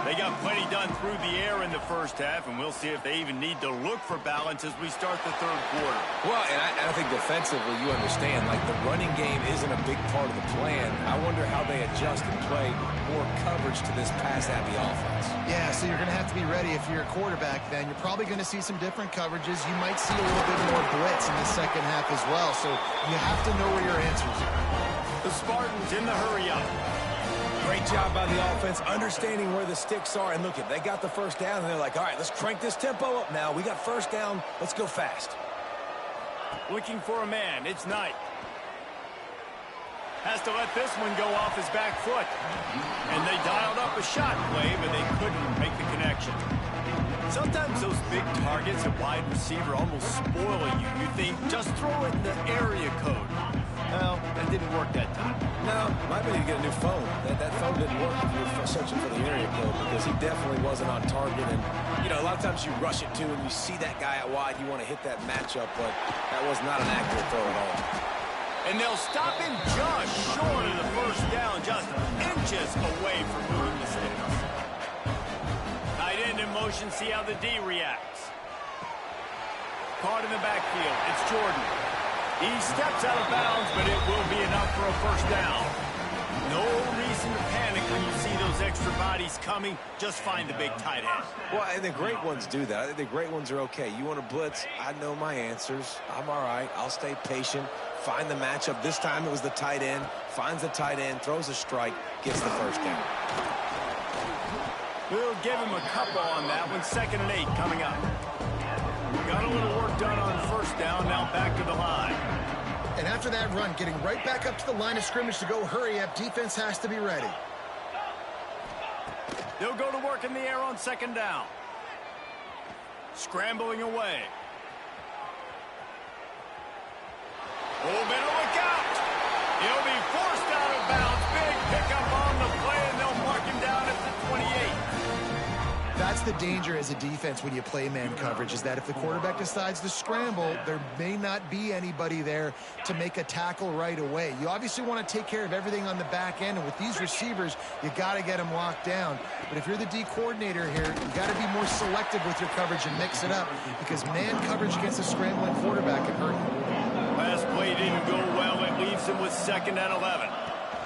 They got plenty done through the air in the first half, and we'll see if they even need to look for balance as we start the third quarter. Well, and I think defensively, you understand, like the running game isn't a big part of the plan. I wonder how they adjust and play more coverage to this pass-happy offense. Yeah, so you're going to have to be ready if you're a quarterback then. You're probably going to see some different coverages. You might see a little bit more blitz in the second half as well, so you have to know where your answers are. The Spartans in the hurry-up. Great job by the offense, understanding where the sticks are. And look, if they got the first down, and they're like, all right, let's crank this tempo up now. We got first down. Let's go fast. Looking for a man. It's Knight. Has to let this one go off his back foot. And they dialed up a shot play, but they couldn't make the connection. Sometimes those big targets at wide receiver almost spoil you. You think, just throw it in the area code. Well, that didn't work that time. No, might be to get a new phone. That phone didn't work if you were searching for the area code, because he definitely wasn't on target. And, you know, a lot of times you rush it to and you see that guy out wide, you want to hit that matchup, but that was not an accurate throw at all. And they'll stop him just short of the first down, just inches inches away from moving the sticks. Tight end in motion, see how the D reacts. Caught in the backfield, it's Jordan. He steps out of bounds, but it will be enough for a first down. No reason to panic when you see those extra bodies coming. Just find the big tight end. Well, and the great ones do that. I think the great ones are okay. You want to blitz? I know my answers. I'm all right. I'll stay patient. Find the matchup. This time it was the tight end. Finds the tight end, throws a strike, gets the first down. We'll give him a couple on that one. 2nd and 8 coming up. Got a little work done on first down. Now back to the line. And after that run, getting right back up to the line of scrimmage to go hurry up, defense has to be ready. They'll go to work in the air on 2nd down. Scrambling away. Oh, better look out. He'll be forced out of bounds. Big pickup on the play, and they'll mark him down at the 28. That's the danger as a defense when you play man coverage, is that if the quarterback decides to scramble, there may not be anybody there to make a tackle right away. You obviously want to take care of everything on the back end, and with these receivers, you got to get them locked down. But if you're the D coordinator here, you got to be more selective with your coverage and mix it up, because man coverage against a scrambling quarterback can hurt you. Last play didn't go well. It leaves him with 2nd and 11.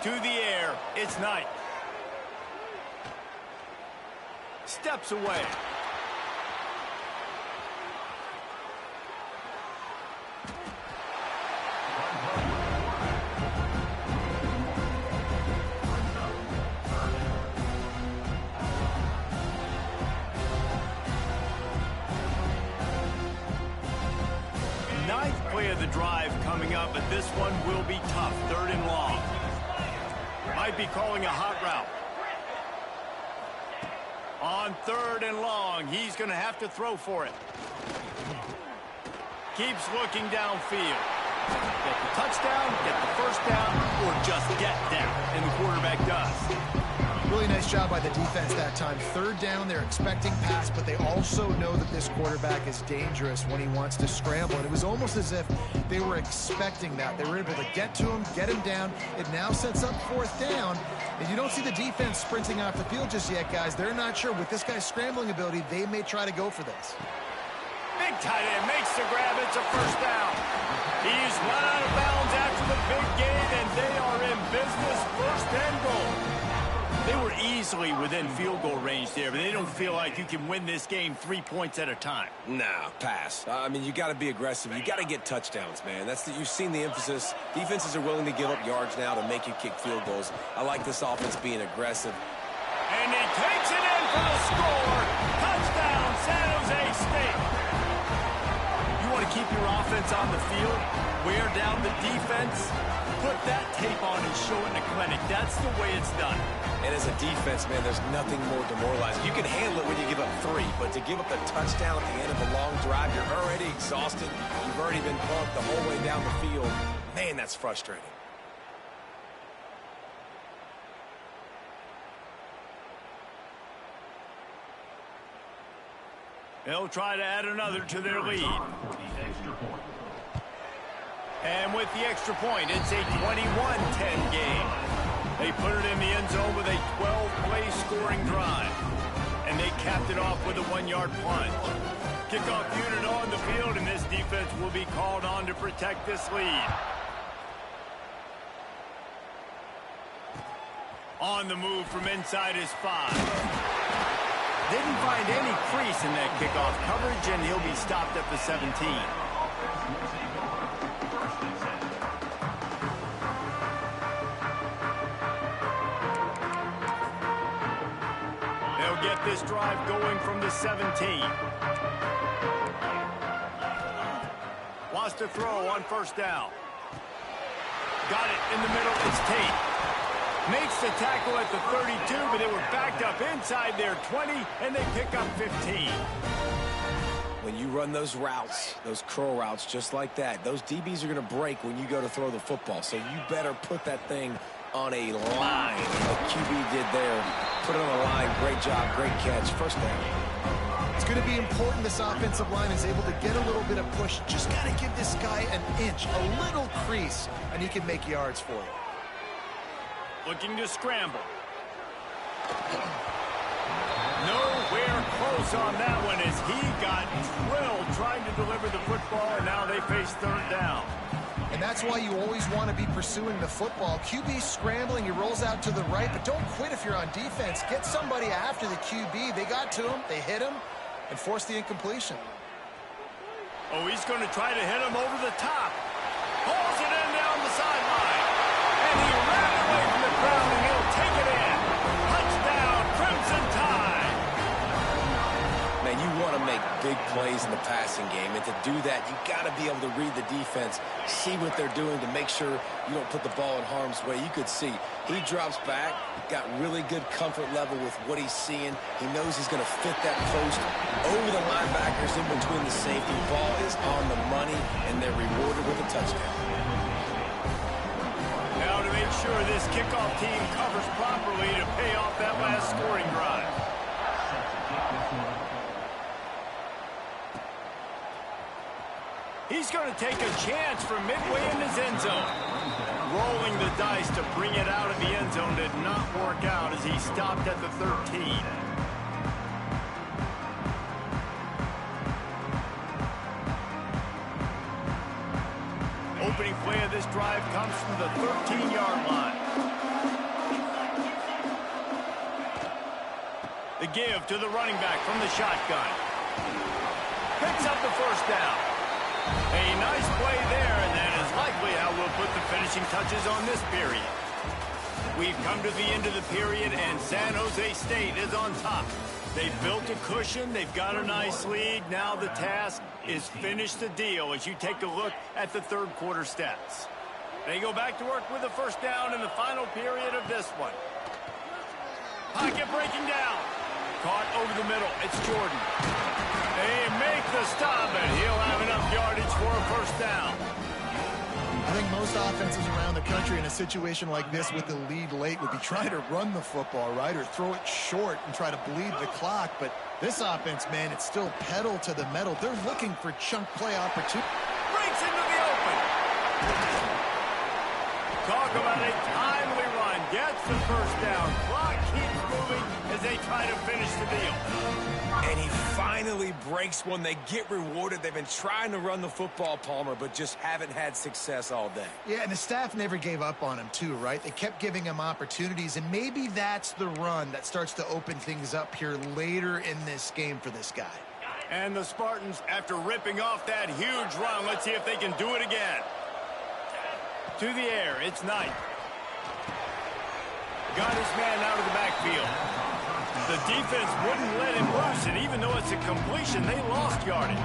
To the air, it's Knight. Steps away. Ninth play of the drive coming up, but this one will be tough. 3rd and long. Might be calling a hot route. On 3rd and long, he's going to have to throw for it. Keeps looking downfield. Get the touchdown, get the first down, or just get down, and the quarterback does. Really nice job by the defense that time. 3rd down, they're expecting pass, but they also know that this quarterback is dangerous when he wants to scramble. And it was almost as if they were expecting that. They were able to get to him, get him down. It now sets up 4th down. And you don't see the defense sprinting off the field just yet, guys. They're not sure. With this guy's scrambling ability, they may try to go for this. Big tight end makes the grab. It's a first down. He's run out of bounds after the big gain, and they are in business. 1st and goal. They were easily within field goal range there, but they don't feel like you can win this game 3 points at a time. Nah, pass. I mean, you got to be aggressive. You got to get touchdowns, man. You've seen the emphasis. Defenses are willing to give up yards now to make you kick field goals. I like this offense being aggressive. And he takes it in for the score. Touchdown, San Jose State. You want to keep your offense on the field, wear down the defense, put that tape on and show it in a clinic. That's the way it's done. And as a defense, man, there's nothing more demoralizing. You can handle it when you give up 3, but to give up a touchdown at the end of a long drive, you're already exhausted. You've already been bumped the whole way down the field. Man, that's frustrating. They'll try to add another to their lead. And with the extra point, it's a 21-10 game. They put it in the end zone with a 12-play scoring drive. And they capped it off with a 1-yard plunge. Kickoff unit on the field, and this defense will be called on to protect this lead. On the move from inside his 5. Didn't find any crease in that kickoff coverage, and he'll be stopped at the 17. They'll get this drive going from the 17. Wants to throw on first down. Got it in the middle. It's Tate. Makes the tackle at the 32, but they were backed up inside their 20, and they pick up 15. When you run those routes, those curl routes just like that, those DBs are going to break when you go to throw the football. So you better put that thing on a line. The QB did there. Put it on a line. Great job. Great catch. First down. It's going to be important this offensive line is able to get a little bit of push. Just got to give this guy an inch, a little crease, and he can make yards for you. Looking to scramble. Nowhere close on that one as he got drilled trying to deliver the football, and now they face third down. And that's why you always want to be pursuing the football. QB scrambling, he rolls out to the right, but don't quit if you're on defense. Get somebody after the QB. They got to him, they hit him, and forced the incompletion. Oh, he's going to try to hit him over the top. Pulls it in down the sideline. And he ran away from the crowd, and he'll take it in. Touchdown, Crimson Tide. Man, you want to make big plays in the passing game, and to do that, you got to be able to read the defense, see what they're doing to make sure you don't put the ball in harm's way. You could see he drops back, got really good comfort level with what he's seeing. He knows he's going to fit that post over the linebackers in between the safety. Ball is on the money, and they're rewarded with a touchdown. Now to make sure this kickoff team covers properly to pay off that last scoring drive. He's going to take a chance from midway in his end zone. Rolling the dice to bring it out of the end zone did not work out as he stopped at the 13. Opening play of this drive comes from the 13-yard line. The give to the running back from the shotgun. Picks up the first down. A nice play there, and that is likely how we'll put the finishing touches on this period. We've come to the end of the period, and San Jose State is on top. They've built a cushion. They've got a nice lead. Now the task is finish the deal as you take a look at the third quarter stats. They go back to work with a first down in the final period of this one. Pocket breaking down. Caught over the middle. It's Jordan. They make the stop, and he'll have enough yardage for a first down. I think most offenses around the country in a situation like this with the lead late would be trying to run the football, right, or throw it short and try to bleed the clock. But this offense, man, it's still pedal to the metal. They're looking for chunk play opportunity. Breaks into the open. Talk about a timely run. Gets the first down. Clock keeps moving as they try to finish the deal. And he finally breaks one. They get rewarded. They've been trying to run the football, Palmer, but just haven't had success all day. Yeah, and the staff never gave up on him, too, right? They kept giving him opportunities, and maybe that's the run that starts to open things up here later in this game for this guy. And the Spartans, after ripping off that huge run, let's see if they can do it again. To the air, it's Knight. Got his man out of the backfield. The defense wouldn't let him loose, and even though it's a completion, they lost yardage.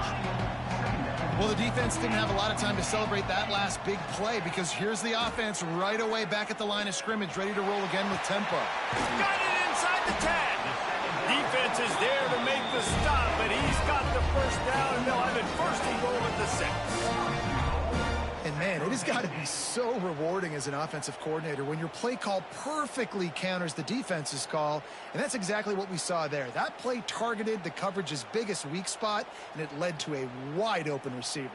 Well, the defense didn't have a lot of time to celebrate that last big play because here's the offense right away back at the line of scrimmage, ready to roll again with tempo. Got it inside the 10. Defense is there to make the stop, but he's got the first down, and they'll have it first and goal at the 6. And, man, it has got to be so rewarding as an offensive coordinator when your play call perfectly counters the defense's call, and that's exactly what we saw there. That play targeted the coverage's biggest weak spot, and it led to a wide-open receiver.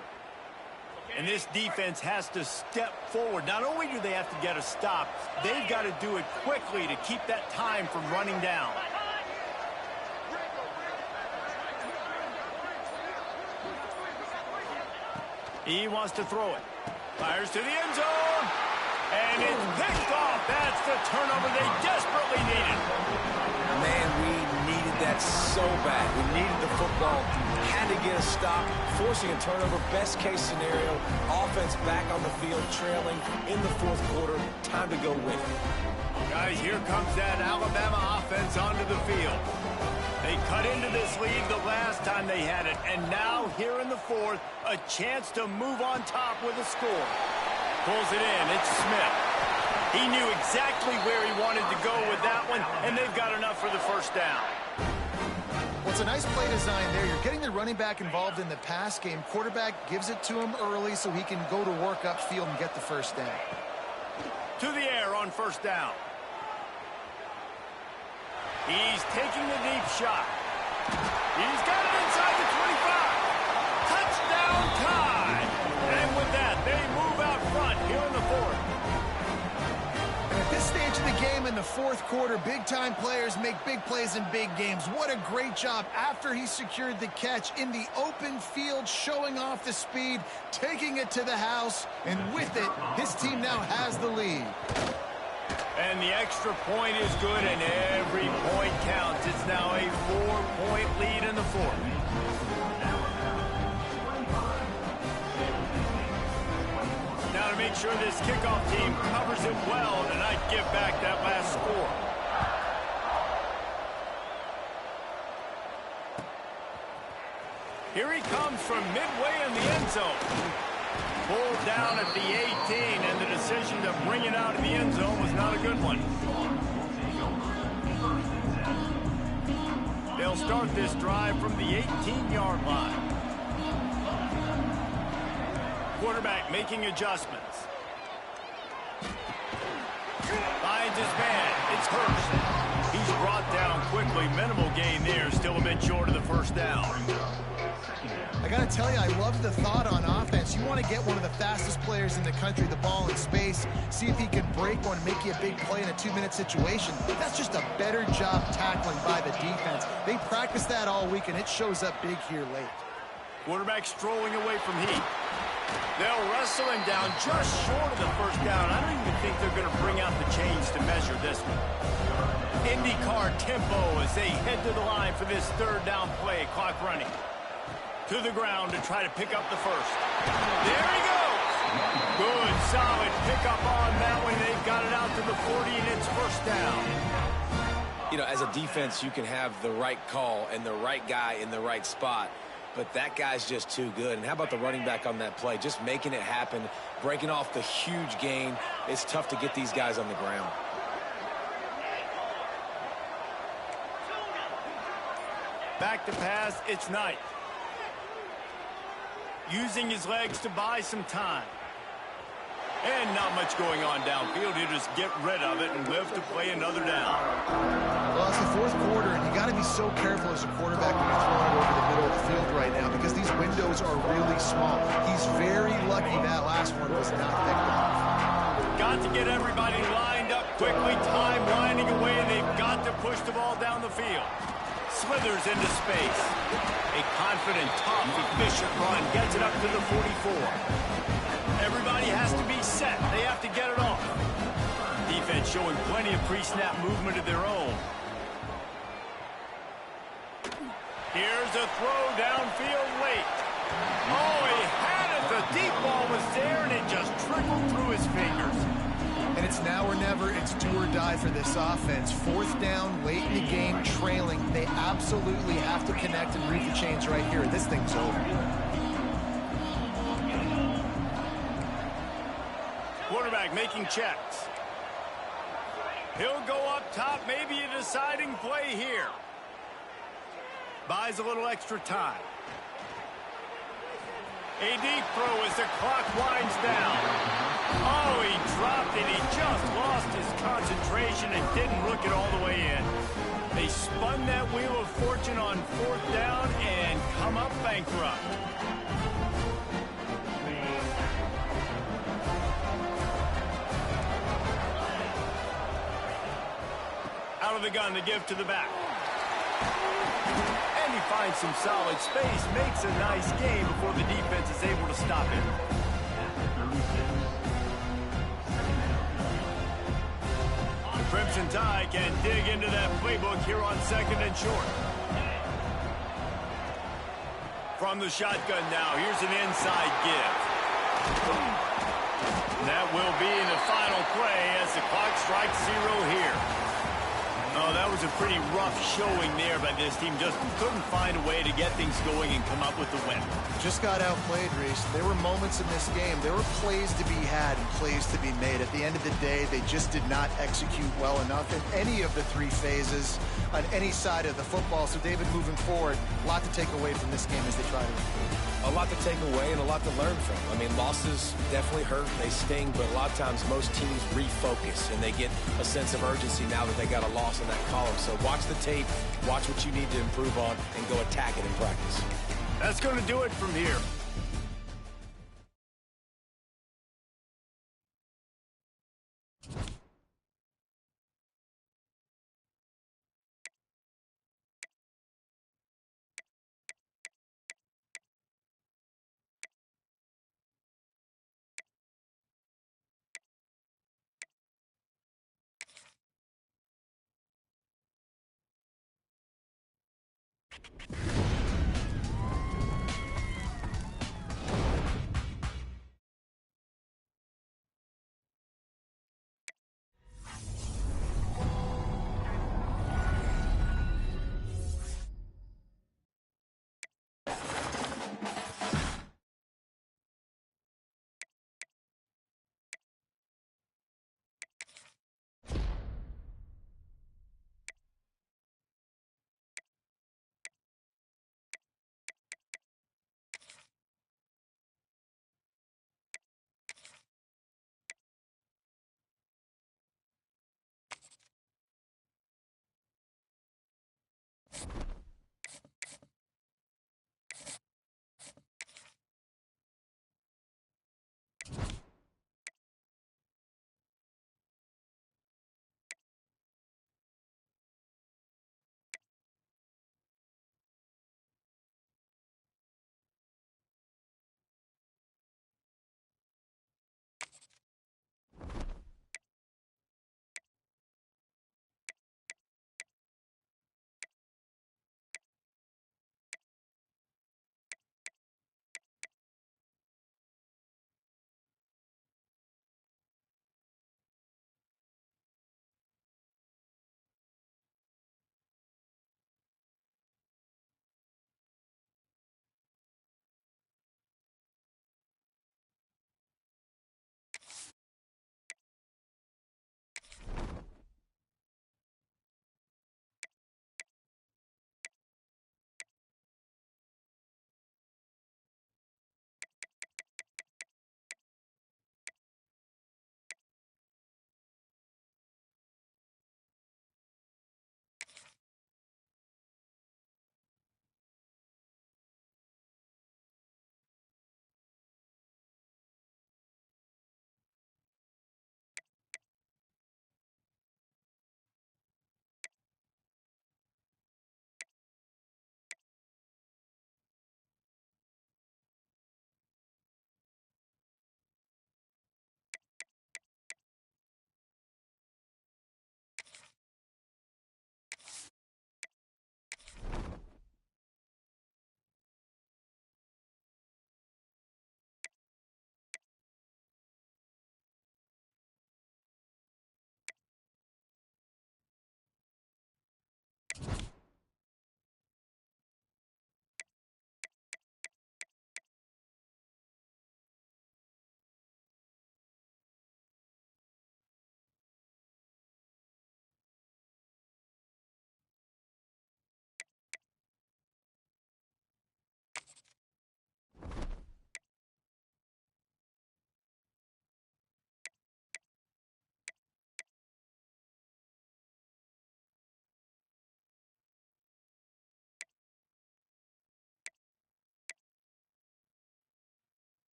And this defense has to step forward. Not only do they have to get a stop, they've got to do it quickly to keep that time from running down. He wants to throw it. Fires to the end zone. And it's picked off. That's the turnover they desperately needed. Man, we needed that so bad. We needed the football. Had to get a stop, forcing a turnover. Best case scenario, offense back on the field, trailing in the fourth quarter. Time to go win. Guys, here comes that Alabama offense onto the field. They cut into this lead the last time they had it, and now here in the fourth, a chance to move on top with a score. Pulls it in, it's Smith. He knew exactly where he wanted to go with that one, and they've got enough for the first down. Well, it's a nice play design there. You're getting the running back involved in the pass game. Quarterback gives it to him early so he can go to work upfield and get the first down. To the air on first down. He's taking the deep shot. He's got it inside the 25. Touchdown Tide. And with that, they move out front here in the fourth. And at this stage of the game in the fourth quarter. Big-time players make big plays in big games. What a great job after he secured the catch in the open field, showing off the speed, taking it to the house, and with it, his team now has the lead. And the extra point is good, and every point counts. It's now a 4-point lead in the fourth. Now to make sure this kickoff team covers it well and not give back that last score. Here he comes from midway in the end zone. Pulled down at the 18, and the decision to bring it out of the end zone was not a good one. They'll start this drive from the 18-yard line. Quarterback making adjustments. Finds his man. It's Hurst. He's brought down quickly. Minimal gain there. Still a bit short of the first down. I got to tell you, I love the thought on offense. You want to get one of the fastest players in the country the ball in space, see if he can break one, make you a big play in a 2-minute situation. That's just a better job tackling by the defense. They practice that all week, and it shows up big here late. Quarterback strolling away from Heath. They'll wrestle him down just short of the first down. I don't even think they're going to bring out the chains to measure this one. IndyCar tempo as they head to the line for this third down play. Clock running. To the ground to try to pick up the first. There he goes. Good, solid pickup on that one. They've got it out to the 40, and it's first down. You know, as a defense, you can have the right call and the right guy in the right spot, but that guy's just too good. And how about the running back on that play? Just making it happen, breaking off the huge gain. It's tough to get these guys on the ground. Back to pass, it's Knight. Using his legs to buy some time. And not much going on downfield. He'll just get rid of it and live to play another down. Well, it's the fourth quarter, and you got to be so careful as a quarterback when you're throwing it over the middle of the field right now because these windows are really small. He's very lucky that last one was not picked off. Got to get everybody lined up quickly. Time winding away, and they've got to push the ball down the field. Slithers into space. A confident, tough, efficient run. Gets it up to the 44. Everybody has to be set. They have to get it off. Defense showing plenty of pre-snap movement of their own. Here's a throw downfield late. Oh, he had it. The deep ball was there, and it just trickled through his fingers. And it's now or never. It's do or die for this offense. Fourth down, late in the game, trailing. They absolutely have to connect and read the chains right here. This thing's over. Quarterback making checks. He'll go up top. Maybe a deciding play here. Buys a little extra time. A deep throw as the clock winds down. Oh, he dropped it. He just lost his concentration and didn't look it all the way in. They spun that wheel of fortune on fourth down and come up bankrupt. Out of the gun to give to the back. And he finds some solid space, makes a nice game before the defense is able to stop him. The Crimson Tide can dig into that playbook here on second and short. From the shotgun now, here's an inside give. That will be the final play as the clock strikes 0 here. Oh, that was a pretty rough showing there by this team. Just couldn't find a way to get things going and come up with the win. Just got outplayed, Reese. There were moments in this game. There were plays to be had and plays to be made. At the end of the day, they just did not execute well enough in any of the three phases on any side of the football. So, David, moving forward, a lot to take away from this game as they try to improve. A lot to take away and a lot to learn from. I mean, losses definitely hurt, they sting, but a lot of times most teams refocus and they get a sense of urgency now that they got a loss in that column. So watch the tape, watch what you need to improve on, and go attack it in practice. That's going to do it from here.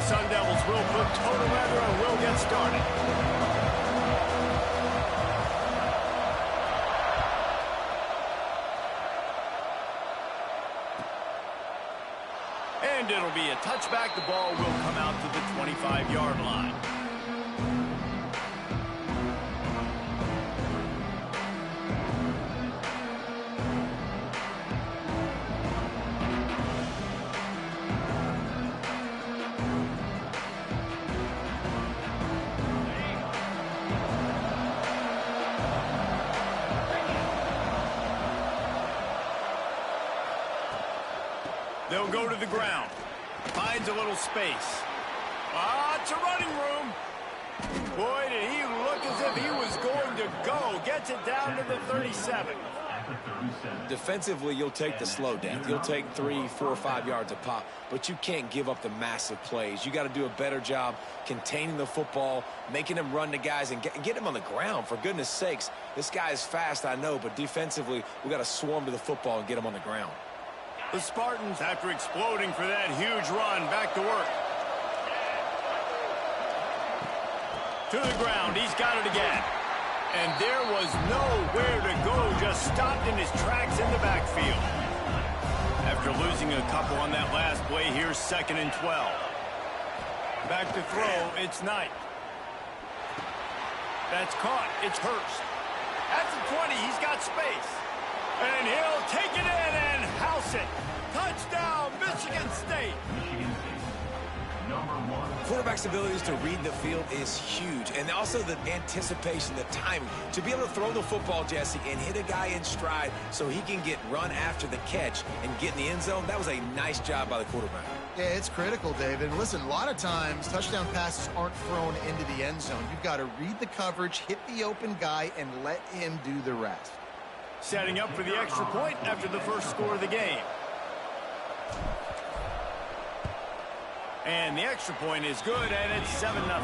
Sun Devils will put total weather and will get started. And it'll be a touchback. The ball will come out to the 25-yard line. They'll go to the ground. Finds a little space. It's a running room. Boy, did he look as if he was going to go. Gets it down to the 37. Defensively, you'll take the slow down. You'll take 3, 4, 5 yards a pop, but you can't give up the massive plays. You got to do a better job containing the football, making them run to guys, and get him on the ground. For goodness sakes, this guy is fast, I know, but defensively, we got to swarm to the football and get him on the ground. The Spartans, after exploding for that huge run, back to work. To the ground, he's got it again. And there was nowhere to go, just stopped in his tracks in the backfield. After losing a couple on that last play, here's 2nd and 12. Back to throw, it's Knight. That's caught, it's Hurst. At the 20, he's got space. And he'll take it in and house it. Touchdown, Michigan State. Quarterback's abilities to read the field is huge, and also the anticipation, the timing. To be able to throw the football, Jesse, and hit a guy in stride so he can get run after the catch and get in the end zone, that was a nice job by the quarterback. Yeah, it's critical, David. Listen, a lot of times touchdown passes aren't thrown into the end zone. You've got to read the coverage, hit the open guy, and let him do the rest. Setting up for the extra point after the first score of the game. And the extra point is good, and it's 7-0.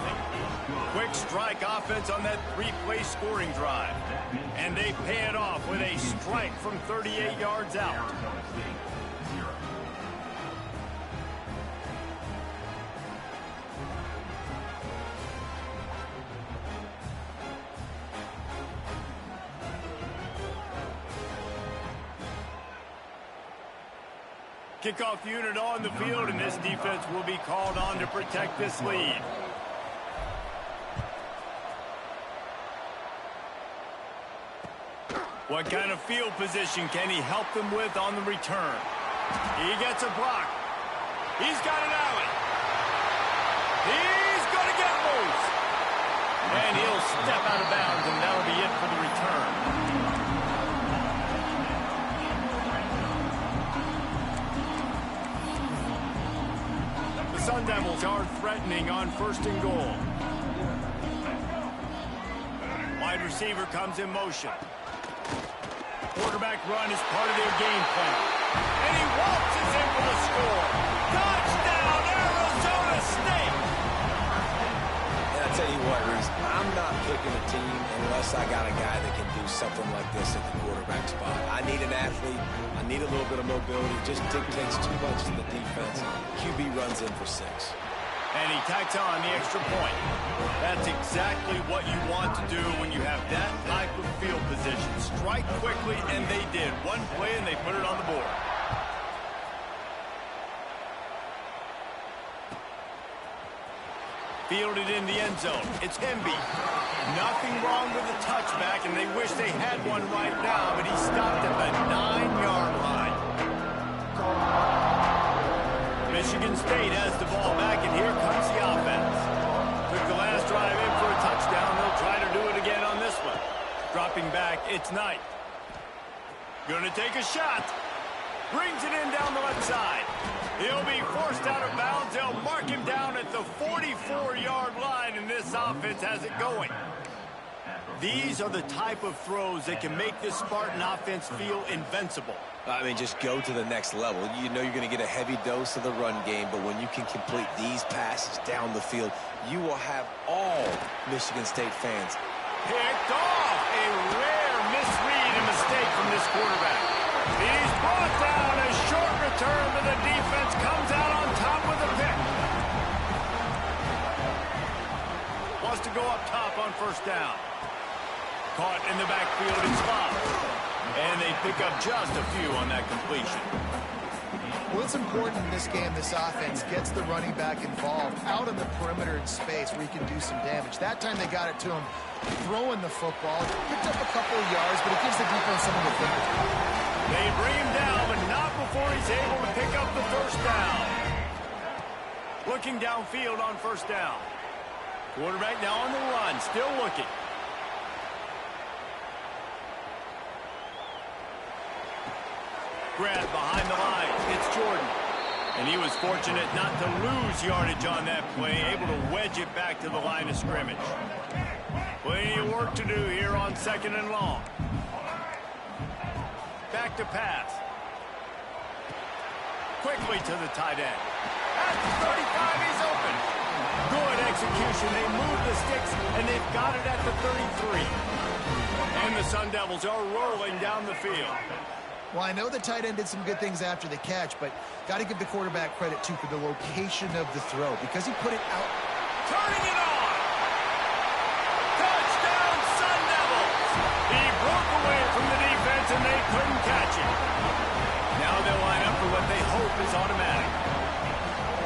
Quick strike offense on that 3-play scoring drive. And they pay it off with a strike from 38 yards out. Kickoff unit on the field, and this defense will be called on to protect this lead. What kind of field position can he help them with on the return? He gets a block. He's got an alley. He's going to get loose. And he'll step out of bounds, and that'll be it for the return. Sun Devils are threatening on 1st and goal. Wide receiver comes in motion. Quarterback run is part of their game plan. And he waltzes in for the score. Touchdown, Arizona State! And I tell you what, Reese, I'm not picking a team unless I got a guy that can do something like this at the quarterback spot. I need an athlete. I need a little bit of mobility. It just dictates too much to the defense. QB runs in for 6. And he tacks on the extra point. That's exactly what you want to do when you have that type of field position. Strike quickly, and they did. One play, and they put it on the board. Fielded in the end zone. It's Hemby. Nothing wrong with the touchback, and they wish they had one right now, but he stopped at the 9-yard line. Michigan State has the ball back, and here comes the offense. Took the last drive in for a touchdown. They'll try to do it again on this one. Dropping back, it's Knight. Gonna take a shot. Brings it in down the left side. He'll be forced out of bounds. They'll mark him down at the 44-yard line, and this offense has it going. These are the type of throws that can make this Spartan offense feel invincible. I mean, just go to the next level. You know you're going to get a heavy dose of the run game, but when you can complete these passes down the field, you will have all Michigan State fans. Picked off. A rare misread and mistake from this quarterback. He's brought down. A short return, but the defense comes out on top with a pick. Wants to go up top on first down. Caught in the backfield and stopped. And they pick up just a few on that completion. Well, it's important in this game, this offense gets the running back involved out on the perimeter in space where he can do some damage. That time they got it to him throwing the football. Picked up a couple of yards, but it gives the defense something to think about. They bring him down, but not before he's able to pick up the first down. Looking downfield on first down. Quarterback now on the run, still looking. Grab behind the line. It's Jordan. And he was fortunate not to lose yardage on that play, able to wedge it back to the line of scrimmage. Plenty of work to do here on second and long. Back to pass. Quickly to the tight end. At the 35, he's open. Good execution. They move the sticks, and they've got it at the 33. And the Sun Devils are rolling down the field. Well, I know the tight end did some good things after the catch, but got to give the quarterback credit, too, for the location of the throw, because he put it out. Turning it on! Touchdown, Sun Devils! He broke away from the defense, and they couldn't catch him. Now they'll line up for what they hope is automatic.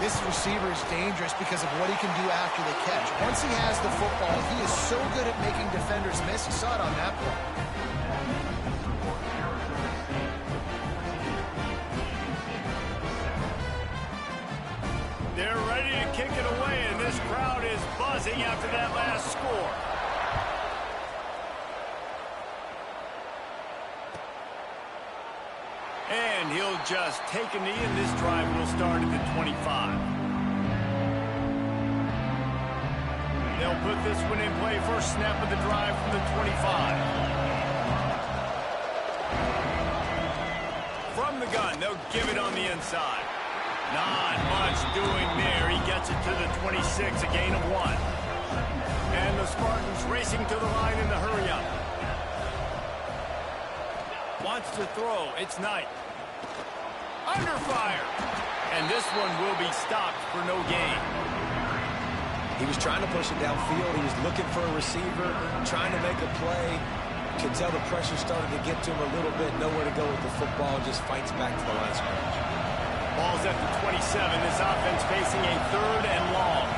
This receiver is dangerous because of what he can do after the catch. Once he has the football, he is so good at making defenders miss. You saw it on that play. They're ready to kick it away, and this crowd is buzzing after that last score. And he'll just take a knee, and this drive will start at the 25. They'll put this one in play. First snap of the drive from the 25. From the gun, they'll give it on the inside. Not much doing there. He gets it to the 26, a gain of 1. And the Spartans racing to the line in the hurry-up. Wants to throw. It's Knight. Under fire. And this one will be stopped for no gain. He was trying to push it downfield. He was looking for a receiver, trying to make a play. Could tell the pressure started to get to him a little bit. Nowhere to go with the football. Just fights back to the line of scrimmage. Ball's at the 27. This offense facing a 3rd and long.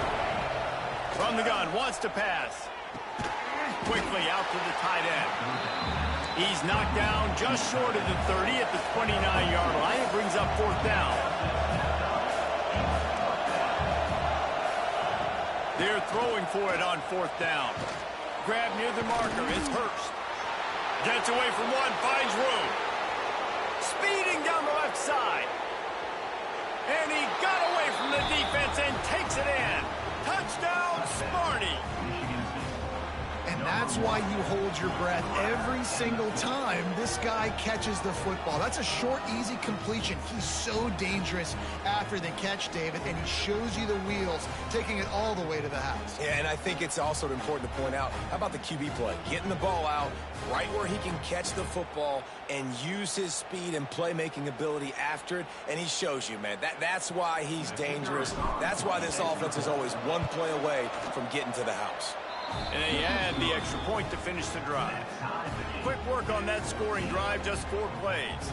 From the gun, wants to pass. Quickly out to the tight end. He's knocked down just short of the 30 at the 29-yard line. It brings up 4th down. They're throwing for it on 4th down. Grab near the marker. It's Hurst. Gets away from one, finds room. Speeding down the left side. And he got away from the defense and takes it in. Touchdown, Sparty. And that's why you hold your breath every single time this guy catches the football. That's a short, easy completion. He's so dangerous after the catch, David, and he shows you the wheels, taking it all the way to the house. Yeah, and I think it's also important to point out, how about the QB play? Getting the ball out right where he can catch the football and use his speed and playmaking ability after it, and he shows you, man. That's why he's dangerous. That's why this offense is always one play away from getting to the house. And they add the extra point to finish the drive. Quick work on that scoring drive, just 4 plays.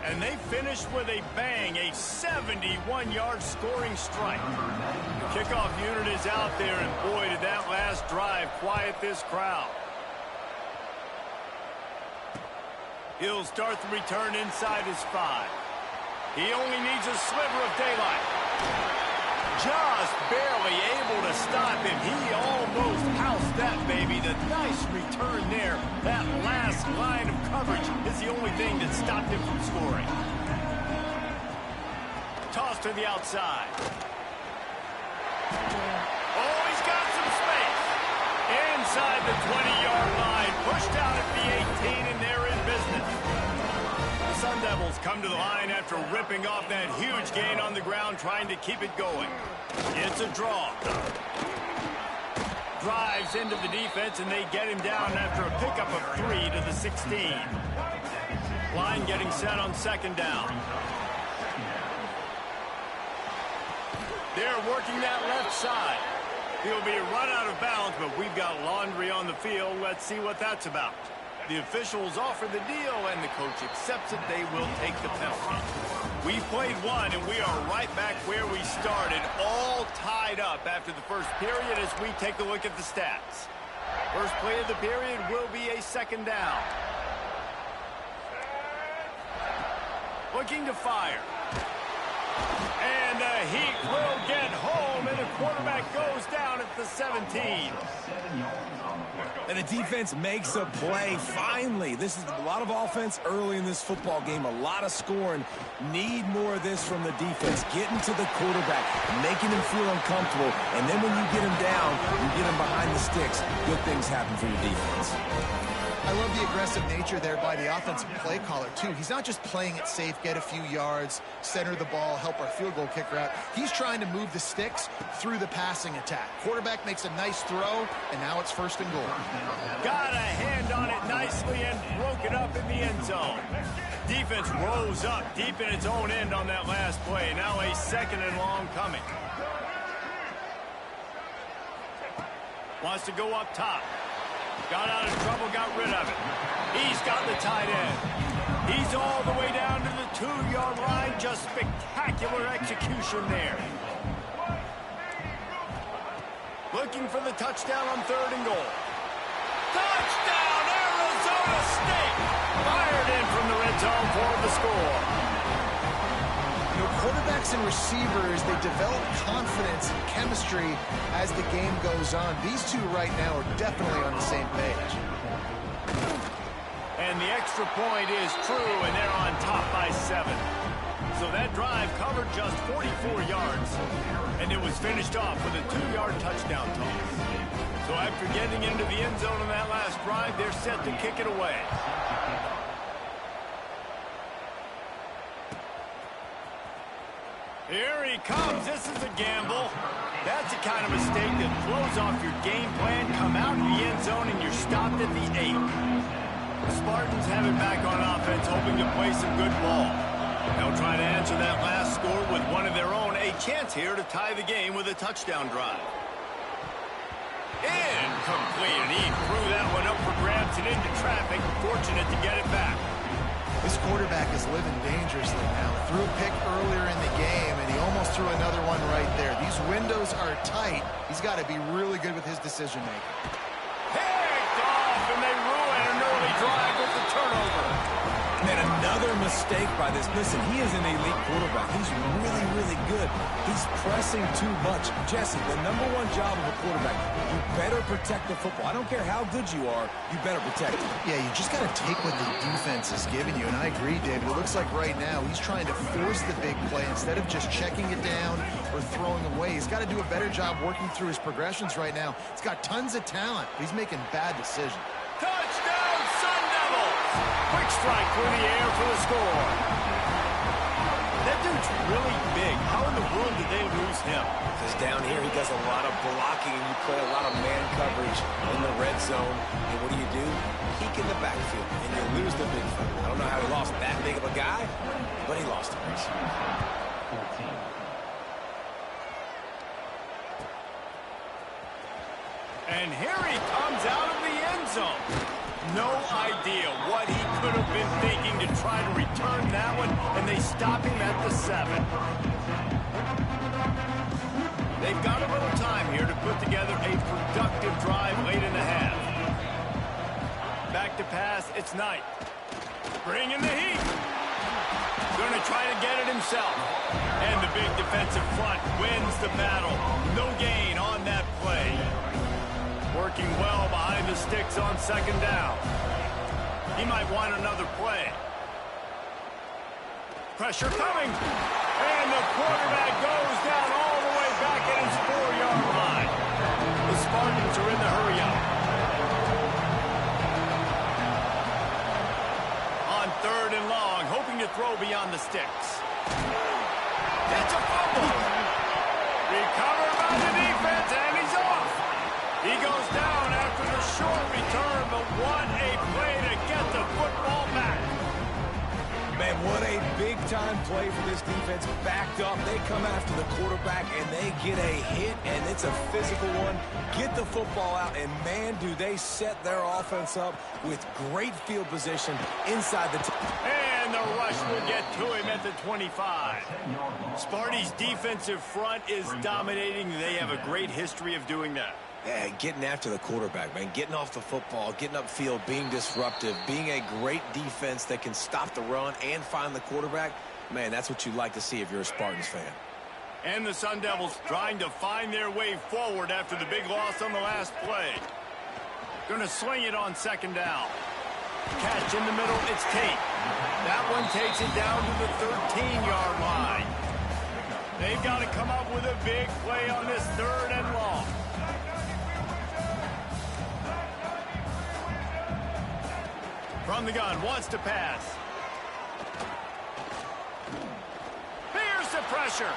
And they finished with a bang, a 71-yard scoring strike. The kickoff unit is out there, and boy, did that last drive quiet this crowd. He'll start the return inside his 5. He only needs a sliver of daylight. Just barely able to stop him. He almost housed that baby. The nice return there. That last line of coverage is the only thing that stopped him from scoring. Toss to the outside. Oh, he's got some space. Inside the 20-yard line. Pushed out at the 18, and they're in business. The Sun Devils come to the line after ripping off that huge gain on the ground, trying to keep it going. It's a draw. Drives into the defense, and they get him down after a pickup of 3 to the 16. Line getting set on 2nd down. They're working that left side. He'll be run out of bounds, but we've got laundry on the field. Let's see what that's about. The officials offer the deal, and the coach accepts it. They will take the penalty. We've played one, and we are right back where we started, all tied up after the first period as we take a look at the stats. First play of the period will be a 2nd down. Looking to fire. And the Heat will get home, and the quarterback goes down at the 17. And the defense makes a play, finally. This is a lot of offense early in this football game, a lot of scoring. Need more of this from the defense. Getting to the quarterback, making him feel uncomfortable, and then when you get him down, you get him behind the sticks, good things happen for your defense. I love the aggressive nature there by the offensive play caller, too. He's not just playing it safe, get a few yards, center the ball, help our field goal kicker out. He's trying to move the sticks through the passing attack. Quarterback makes a nice throw, and now it's 1st and goal. Got a hand on it nicely and broke it up in the end zone. Defense rose up deep in its own end on that last play. Now a 2nd and long coming. Wants to go up top. Got out of trouble, got rid of it. He's got the tight end. He's all the way down to the 2-yard line. Just spectacular execution there. Looking for the touchdown on 3rd and goal. Touchdown, Arizona State! Fired in from the red zone for the score. You know, quarterbacks and receivers, they develop confidence and chemistry as the game goes on. These two right now are definitely on the same page. And the extra point is true, and they're on top by 7. So that drive covered just 44 yards, and it was finished off with a 2-yard touchdown toss. So after getting into the end zone on that last drive, they're set to kick it away. Here he comes. This is a gamble. That's the kind of mistake that throws off your game plan. Come out in the end zone, and you're stopped at the 8. The Spartans have it back on offense, hoping to play some good ball. They'll try to answer that last score with one of their own. A chance here to tie the game with a touchdown drive. Incomplete, and he threw that one up for grabs and into traffic. Fortunate to get it back. This quarterback is living dangerously now. Threw a pick earlier in the game, and he almost threw another one right there. These windows are tight. He's got to be really good with his decision-making. Picked off, and they ruin an early drive with the turnover. And then another mistake by this. Listen, he is an elite quarterback. He's really, really good. He's pressing too much. Jesse, the #1 job of a quarterback, you better protect the football. I don't care how good you are, you better protect it. Yeah, you just got to take what the defense is giving you. And I agree, David. It looks like right now he's trying to force the big play instead of just checking it down or throwing away. He's got to do a better job working through his progressions right now. He's got tons of talent. He's making bad decisions. Touchdown, Sun Devils! Quick strike through the air for the score. That dude's really big. How in the world did they lose him? Because down here he does a lot of blocking, and you play a lot of man coverage in the red zone. And what do? Peek in the backfield, and you lose the big fella. I don't know how he lost that big of a guy, but he lost the race. And here he comes out of the end zone. No idea what he could have been thinking to try to return that one, and they stop him at the 7. They've got a little time here to put together a productive drive late in the half. Back to pass, it's Knight. Bringing the heat. Going to try to get it himself. And the big defensive front wins the battle. No gain on that play. Working well behind the sticks on 2nd down. He might want another play. Pressure coming. And the quarterback goes down all the way back at his 4-yard line. The Spartans are in the hurry-up. On 3rd and long, hoping to throw beyond the sticks. It's a fumble. Recovered by the defense, and he's off. He goes down after the short return, but what a play to get the football back. Man, what a big-time play for this defense. Backed up, they come after the quarterback, and they get a hit, and it's a physical one. Get the football out, and man, do they set their offense up with great field position inside the... And the rush will get to him at the 25. Sparty's defensive front is dominating. They have a great history of doing that. Yeah, getting after the quarterback, man. Getting off the football, getting upfield, being disruptive, being a great defense that can stop the run and find the quarterback. Man, that's what you like to see if you're a Spartans fan. And the Sun Devils trying to find their way forward after the big loss on the last play. Going to swing it on 2nd down. Catch in the middle, it's Tate. That one takes it down to the 13-yard line. They've got to come up with a big play on this 3rd and long. From the gun, wants to pass. Here's the pressure.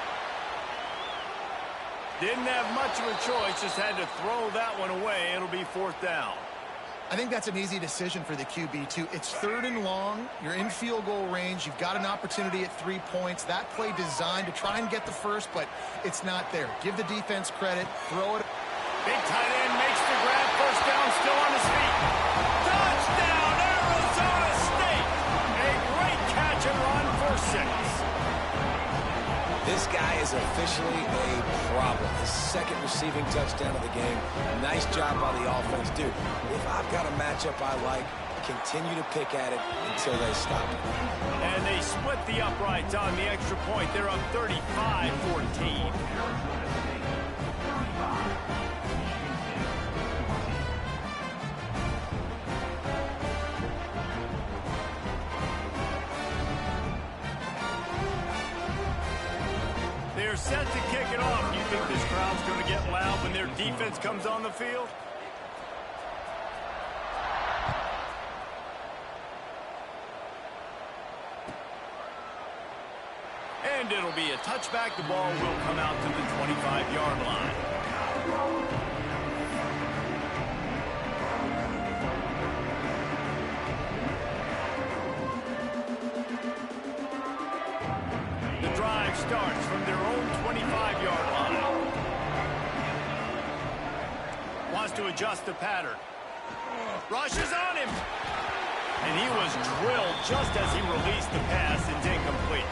Didn't have much of a choice, just had to throw that one away. It'll be 4th down. I think that's an easy decision for the QB, too. It's 3rd and long. You're in field goal range. You've got an opportunity at 3 points. That play designed to try and get the first, but it's not there. Give the defense credit. Throw it. Big tight end makes the grab. 1st down, still on his feet. Touchdown, Arizona State. A great catch and run for 6. This guy is officially a problem. His 2nd receiving touchdown of the game. Nice job by the offense. Dude, if I've got a matchup I like, continue to pick at it until they stop it. And they split the uprights on the extra point. They're up 35-14. They're set to kick it off. Do you think this crowd's going to get loud when their defense comes on the field? And it'll be a touchback. The ball will come out to the 25-yard line. Starts from their own 25-yard line. Wants to adjust the pattern. Rushes on him. And he was drilled just as he released the pass. It's incomplete.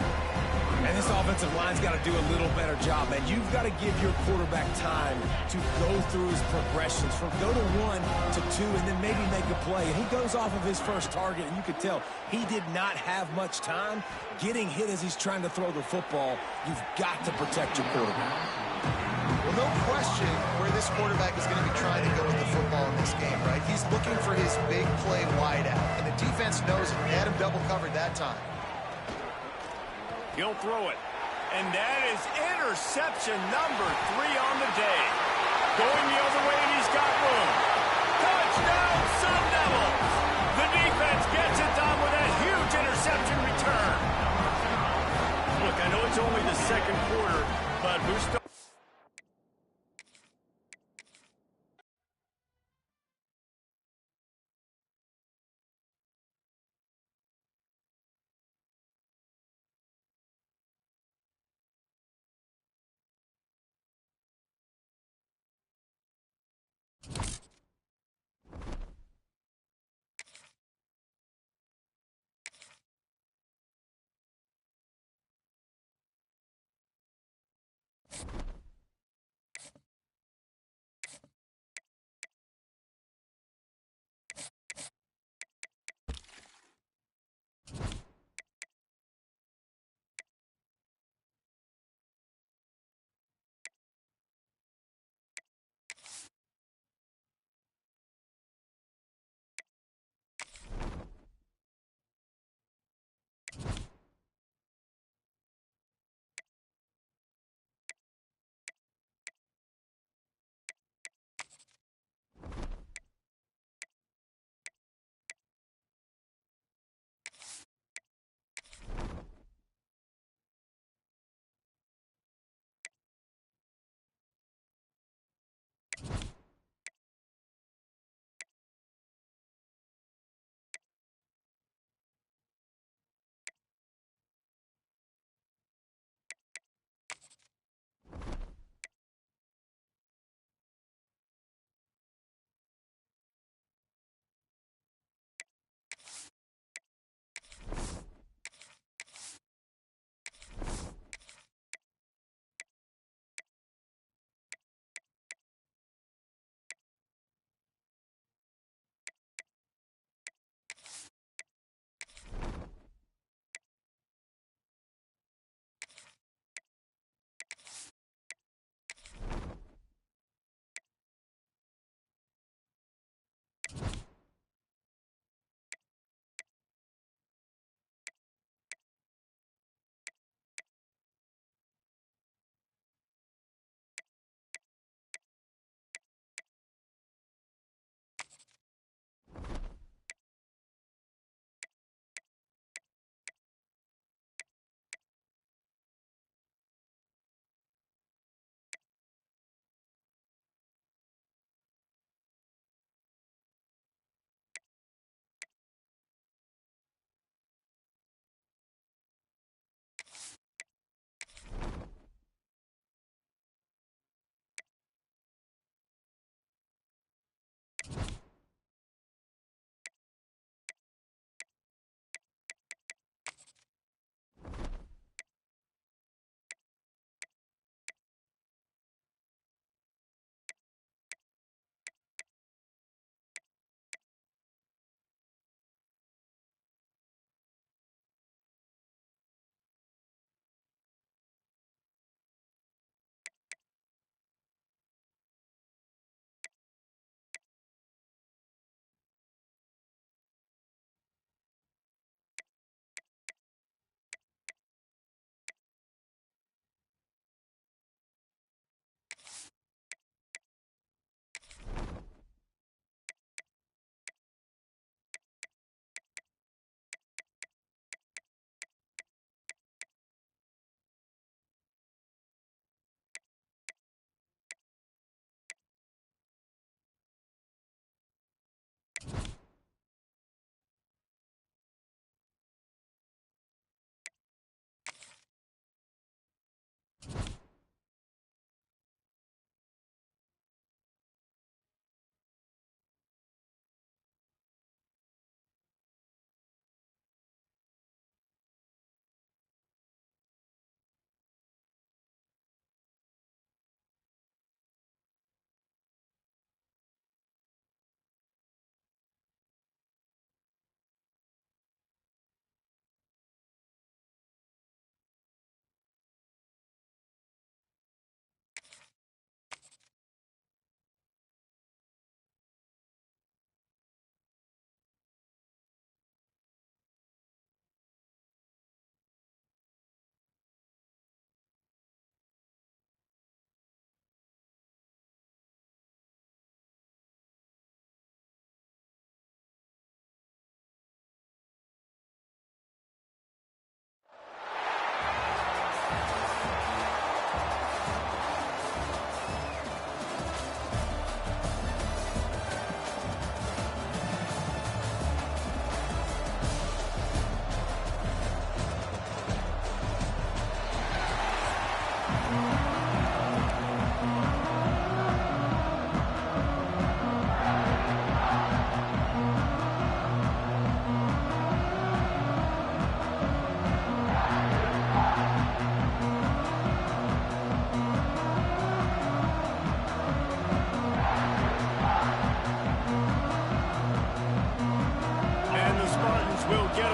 And this offensive line's got to do a little better job, man. You've got to give your quarterback time to go through his progressions from go to 1 to 2 and then maybe make a play. And he goes off of his first target, and you could tell he did not have much time getting hit as he's trying to throw the football. You've got to protect your quarterback. Well, no question where this quarterback is going to be trying to go with the football in this game, right? He's looking for his big play wide out, and the defense knows it. They had him double covered that time. He'll throw it. And that is interception number 3 on the day. Going the other way, and he's got room. Touchdown, Sun Devils! The defense gets it done with a huge interception return. Look, I know it's only the 2nd quarter, but who's still...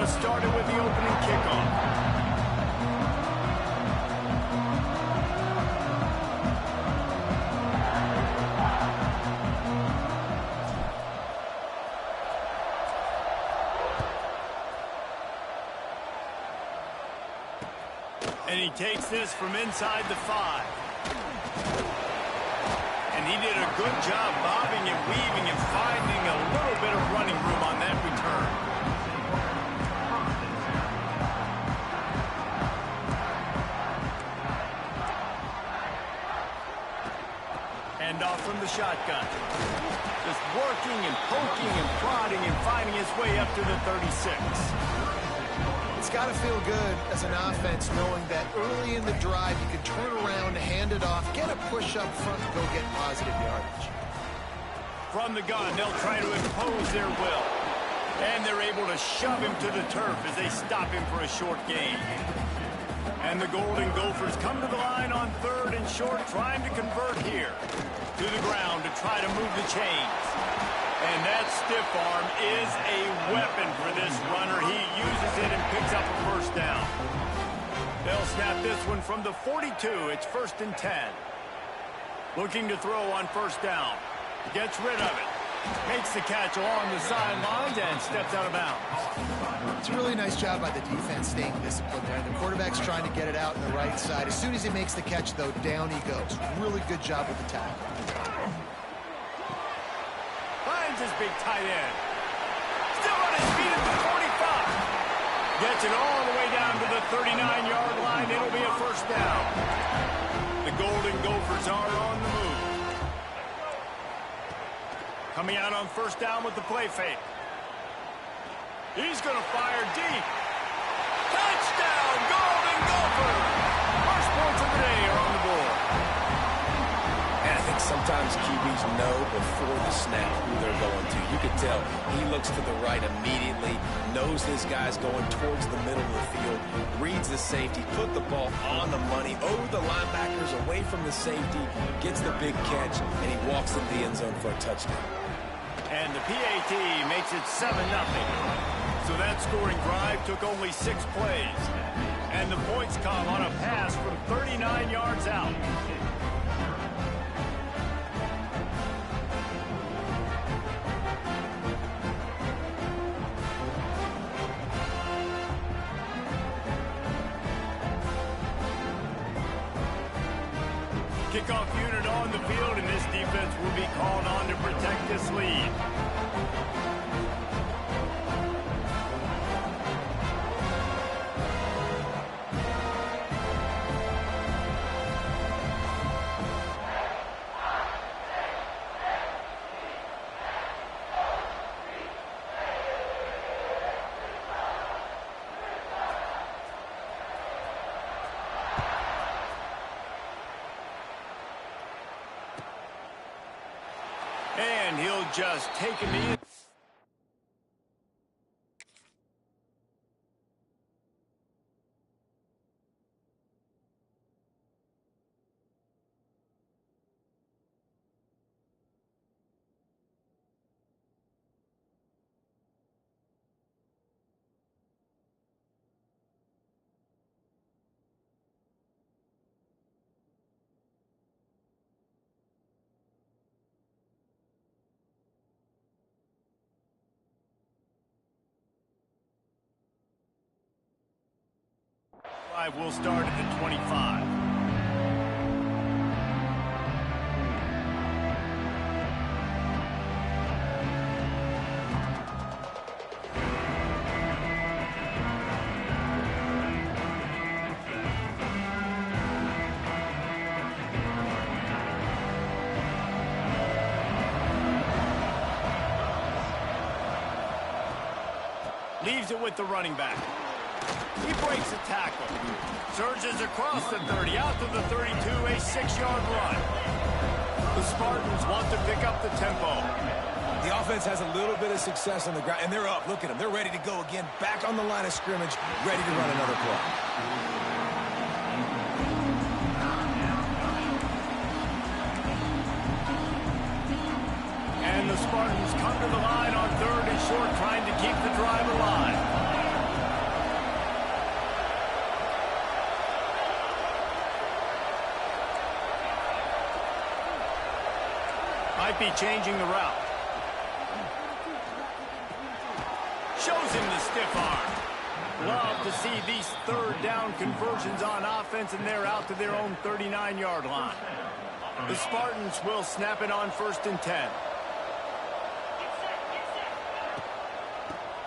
just started with the opening kickoff. And he takes this from inside the 5. And he did a good job bobbing and weaving and finding a little bit of running room on that return. Hand off from the shotgun. Just working and poking and prodding and finding his way up to the 36. It's got to feel good as an offense knowing that early in the drive you can turn around, hand it off, get a push up front, and go get positive yardage. From the gun, they'll try to impose their will. And they're able to shove him to the turf as they stop him for a short gain. And the Golden Gophers come to the line on 3rd and short, trying to convert here. To the ground to try to move the chains. And that stiff arm is a weapon for this runner. He uses it and picks up a first down. They'll snap this one from the 42. It's 1st and 10. Looking to throw on first down. Gets rid of it. Makes the catch along the sidelines and steps out of bounds. It's a really nice job by the defense staying disciplined there. The quarterback's trying to get it out on the right side. As soon as he makes the catch, though, down he goes. Really good job with the tackle. Finds his big tight end. Still on his feet at the 45. Gets it all the way down to the 39-yard line. It'll be a first down. The Golden Gophers are on the move. Coming out on first down with the play fake. He's going to fire deep. Touchdown, Golden Gophers! First points of the day are on the board. And I think sometimes QBs know before the snap who they're going to. You can tell he looks to the right immediately, knows this guy's going towards the middle of the field, reads the safety, put the ball on the money, over the linebackers, away from the safety, gets the big catch, and he walks into the end zone for a touchdown. And the PAT makes it 7-0. So that scoring drive took only 6 plays. And the points come on a pass from 39 yards out. Kickoff unit on the field, and this defense will be called on to protect this lead. And he'll just take him in. We'll start at the 25. Leaves it with the running back. He breaks a tackle. Surges across the 30, out to the 32, a 6-yard run. The Spartans want to pick up the tempo. The offense has a little bit of success on the ground, and they're up. Look at them. They're ready to go again, back on the line of scrimmage, ready to run another play. And the Spartans come to the line on 3rd and short, trying to keep the drive alive. Might be changing the route. Shows him the stiff arm. Love to see these third down conversions on offense, and they're out to their own 39-yard line. The Spartans will snap it on 1st and 10.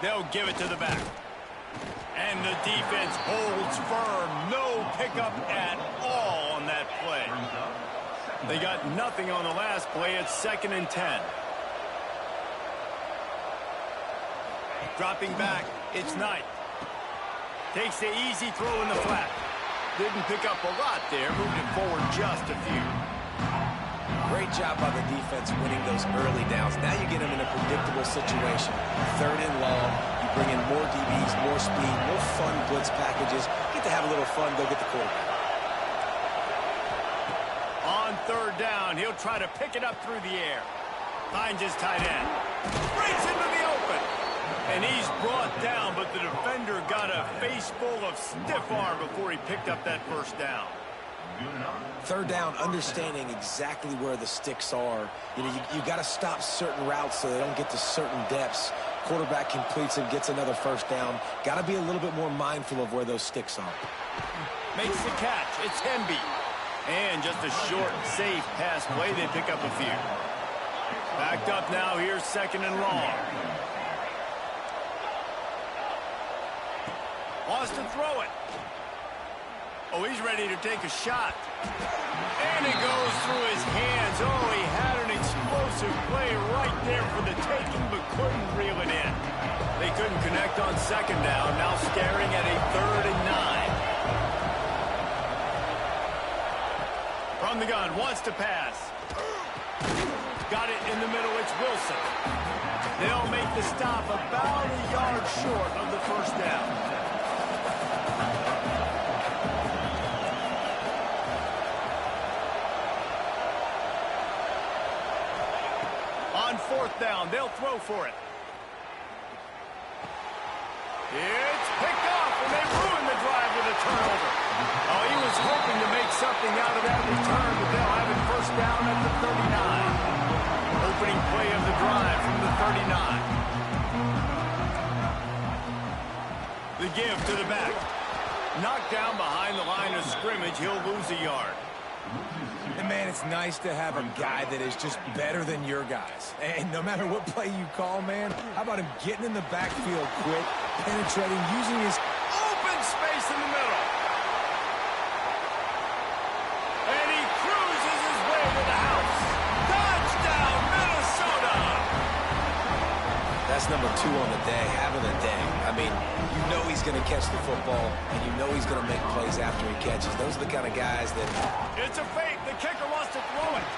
They'll give it to the back. And the defense holds firm. No pickup at all on that play. They got nothing on the last play. It's 2nd and 10. Dropping back, it's Knight. Takes the easy throw in the flat. Didn't pick up a lot there. Moved it forward just a few. Great job by the defense winning those early downs. Now you get them in a predictable situation. 3rd and long. You bring in more DBs, more speed, more fun blitz packages. Get to have a little fun. Go get the quarterback. On 3rd down, he'll try to pick it up through the air. Finds his tight end. Breaks into the open. And he's brought down, but the defender got a face full of stiff arm before he picked up that 1st down. 3rd down, understanding exactly where the sticks are. You know, you got to stop certain routes so they don't get to certain depths. Quarterback completes and gets another 1st down. Got to be a little bit more mindful of where those sticks are. Makes the catch. It's Hemby. And just a short, safe pass play. They pick up a few. Backed up now. Here's 2nd and long. Wants to throw it. Oh, he's ready to take a shot. And it goes through his hands. Oh, he had an explosive play right there for the taking, but couldn't reel it in. They couldn't connect on 2nd down. Now staring at a 3rd and 9. From the gun, wants to pass. Got it in the middle. It's Wilson. They'll make the stop about a yard short of the 1st down. On 4th down, they'll throw for it. It's picked off, and they ruin the drive with a turnover. Oh, he was hoping to make something out of that return, but they'll have it 1st down at the 39. Opening play of the drive from the 39. The give to the back. Knocked down behind the line of scrimmage. He'll lose a yard. And, man, it's nice to have a guy that is just better than your guys. And no matter what play you call, man, how about him getting in the backfield quick, penetrating, using his open space in the middle. And he cruises his way to the house. Touchdown, Minnesota! That's number 2 on the day, having a day. I mean, you know he's going to catch the football, and you know he's going to make plays after he catches. Those are the kind of guys that... It's a fake. The kicker wants to throw it.